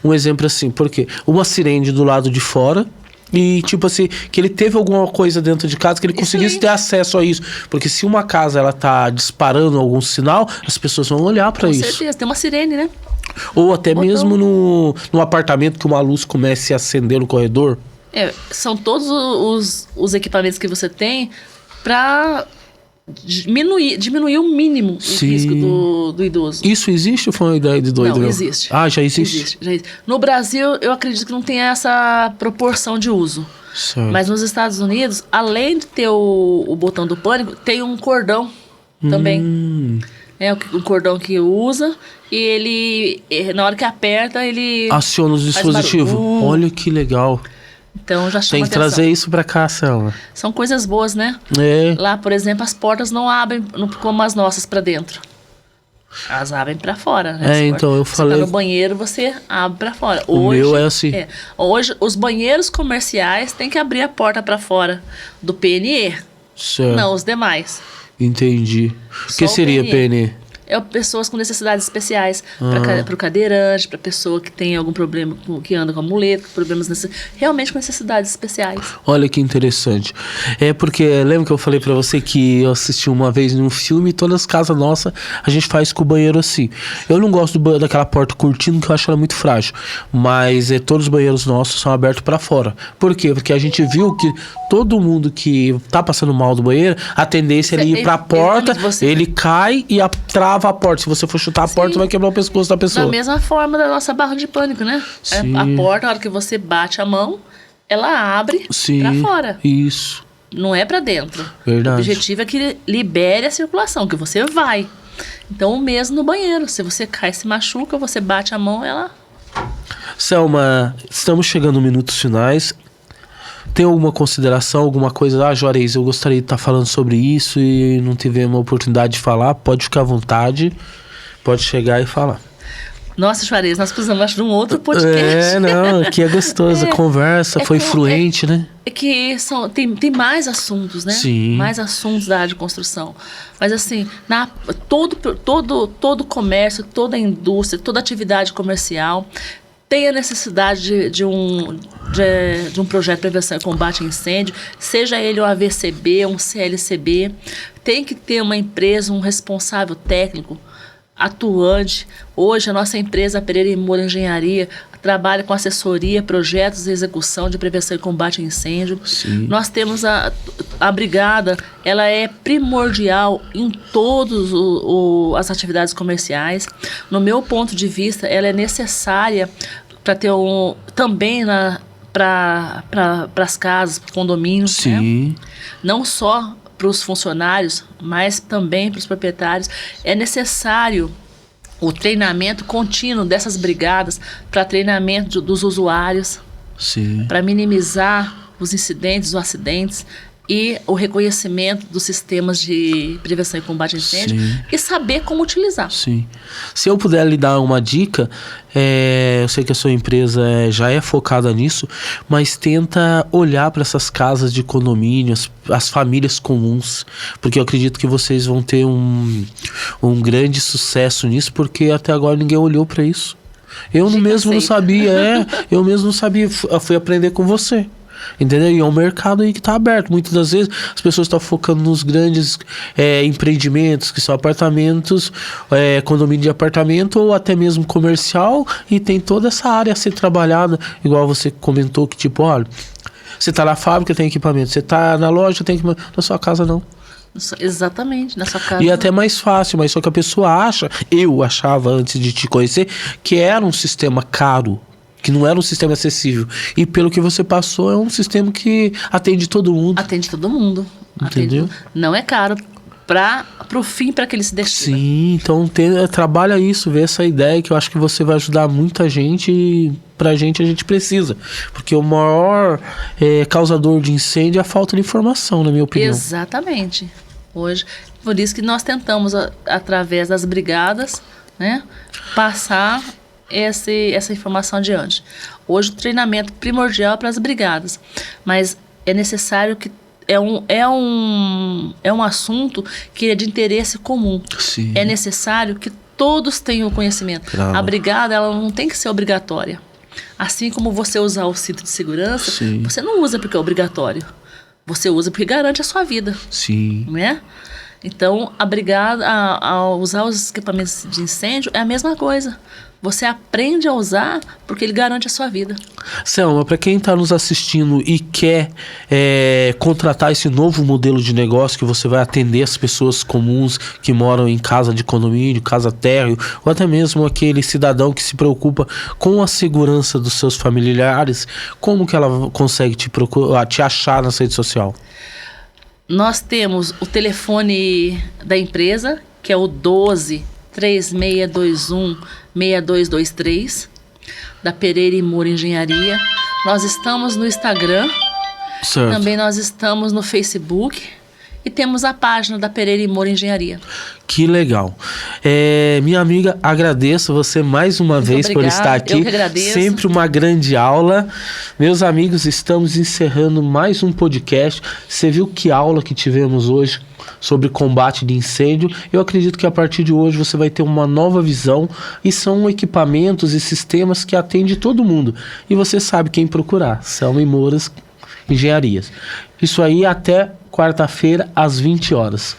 Um exemplo assim, por quê? Uma sirene do lado de fora e tipo assim, que ele teve alguma coisa dentro de casa que ele conseguisse ter acesso a isso. Porque se uma casa ela tá disparando algum sinal, as pessoas vão olhar pra isso. Com certeza, tem uma sirene, né? Ou até mesmo no apartamento que uma luz comece a acender no corredor. São todos os equipamentos que você tem para diminuir o mínimo o risco do idoso. Isso existe ou foi uma ideia de doido? Não, existe. Ah, já existe? Já existe. No Brasil, eu acredito que não tem essa proporção de uso. Certo. Mas nos Estados Unidos, além de ter o botão do pânico, tem um cordão também. É um cordão que usa e ele, na hora que aperta, ele aciona os dispositivos. Olha que legal. Então já chama Tem que atenção. trazer isso pra cá, Selma. São coisas boas, né? É. Lá, por exemplo, as portas não abrem como as nossas pra dentro. Elas abrem pra fora, né? Então eu falei. Você tá no banheiro, você abre pra fora. O meu é assim. Hoje, os banheiros comerciais têm que abrir a porta pra fora do PNE. Certo. Não, os demais. Entendi. O que seria PNE? É pessoas com necessidades especiais, para o cadeirante, para pessoa que tem algum problema, que anda com a muleta, realmente com necessidades especiais. Olha que interessante. É porque, lembra que eu falei pra você que eu assisti uma vez num filme e todas as casas nossas a gente faz com o banheiro assim. Eu não gosto daquela porta cortina que eu acho ela muito frágil, mas todos os banheiros nossos são abertos pra fora. Por quê? Porque a gente viu que todo mundo que tá passando mal do banheiro, a tendência é ele ir pra porta, ele cai e trava a porta. Se você for chutar a porta, vai quebrar o pescoço da pessoa. Da mesma forma da nossa barra de pânico, né? Sim. A porta, na hora que você bate a mão, ela abre pra fora. Isso. Não é pra dentro. Verdade. O objetivo é que libere a circulação, que você vai. Então, o mesmo no banheiro. Se você cai e se machuca, você bate a mão, ela... Selma, estamos chegando nos minutos finais. Tem alguma consideração, alguma coisa? Juarez, eu gostaria de estar falando sobre isso e não tivemos a oportunidade de falar. Pode ficar à vontade, pode chegar e falar. Nossa, Juarez, nós precisamos de um outro podcast. Não, aqui é gostoso, a conversa foi fluente, né? É que tem mais assuntos, né? Sim. Mais assuntos da área de construção. Mas assim, todo comércio, toda indústria, toda atividade comercial tem a necessidade de um projeto de prevenção e combate a incêndio, seja ele um AVCB, um CLCB, tem que ter uma empresa, um responsável técnico, atuante. Hoje a nossa empresa, a Pereira e Moura Engenharia, trabalha com assessoria, projetos e execução de prevenção e combate a incêndio. Sim. Nós temos a brigada, ela é primordial em todas as atividades comerciais. No meu ponto de vista, ela é necessária para ter também para as casas, para condomínios. Sim. Né? Não só para os funcionários, mas também para os proprietários. É necessário o treinamento contínuo dessas brigadas para treinamento dos usuários, para minimizar os incidentes, os acidentes e o reconhecimento dos sistemas de prevenção e combate a incêndio. Sim. E saber como utilizar. Sim. Se eu puder lhe dar uma dica, eu sei que a sua empresa já é focada nisso, mas tenta olhar para essas casas de condomínio, as famílias comuns, porque eu acredito que vocês vão ter um grande sucesso nisso, porque até agora ninguém olhou para isso. Eu mesmo não sabia, eu mesmo não sabia, eu fui aprender com você. Entendeu? E é um mercado aí que está aberto. Muitas das vezes as pessoas estão focando nos grandes empreendimentos, que são apartamentos, condomínio de apartamento ou até mesmo comercial, e tem toda essa área a ser trabalhada, igual você comentou que tipo, olha, você está na fábrica, tem equipamento, você está na loja, tem equipamento, na sua casa não. Exatamente, na sua casa. E até mais fácil, mas só que a pessoa eu achava antes de te conhecer, que era um sistema caro, que não era um sistema acessível. E pelo que você passou, é um sistema que atende todo mundo. Atende todo mundo. Entendeu? Não é caro pro fim para que ele se destina. Sim, então trabalha isso, vê essa ideia, que eu acho que você vai ajudar muita gente, e pra gente a gente precisa. Porque o maior causador de incêndio é a falta de informação, na minha opinião. Exatamente. Hoje, por isso que nós tentamos, através das brigadas, né, passar essa informação adiante. Hoje o treinamento primordial para as brigadas, mas é necessário que é um assunto que é de interesse comum. Sim. É necessário que todos tenham o conhecimento. Claro. A brigada, ela não tem que ser obrigatória. Assim como você usar o cinto de segurança, Sim. você não usa porque é obrigatório. Você usa porque garante a sua vida. Sim. Né? Então, a brigada, ao usar os equipamentos de incêndio, é a mesma coisa. Você aprende a usar porque ele garante a sua vida. Selma, para quem está nos assistindo e quer contratar esse novo modelo de negócio que você vai atender as pessoas comuns que moram em casa de condomínio, casa térreo, ou até mesmo aquele cidadão que se preocupa com a segurança dos seus familiares, como que ela consegue te achar na rede social? Nós temos o telefone da empresa, que é o 12-3621-6223, da Pereira e Moura Engenharia. Nós estamos no Instagram, certo. Também nós estamos no Facebook e temos a página da Pereira e Moura Engenharia. Que legal. Minha amiga, agradeço você mais uma vez por estar aqui. Eu que agradeço. Sempre uma grande aula. Meus amigos, estamos encerrando mais um podcast. Você viu que aula que tivemos hoje sobre combate de incêndio? Eu acredito que a partir de hoje você vai ter uma nova visão e são equipamentos e sistemas que atendem todo mundo. E você sabe quem procurar. Selma e Moura Engenharias. Isso aí até quarta-feira às 20 horas.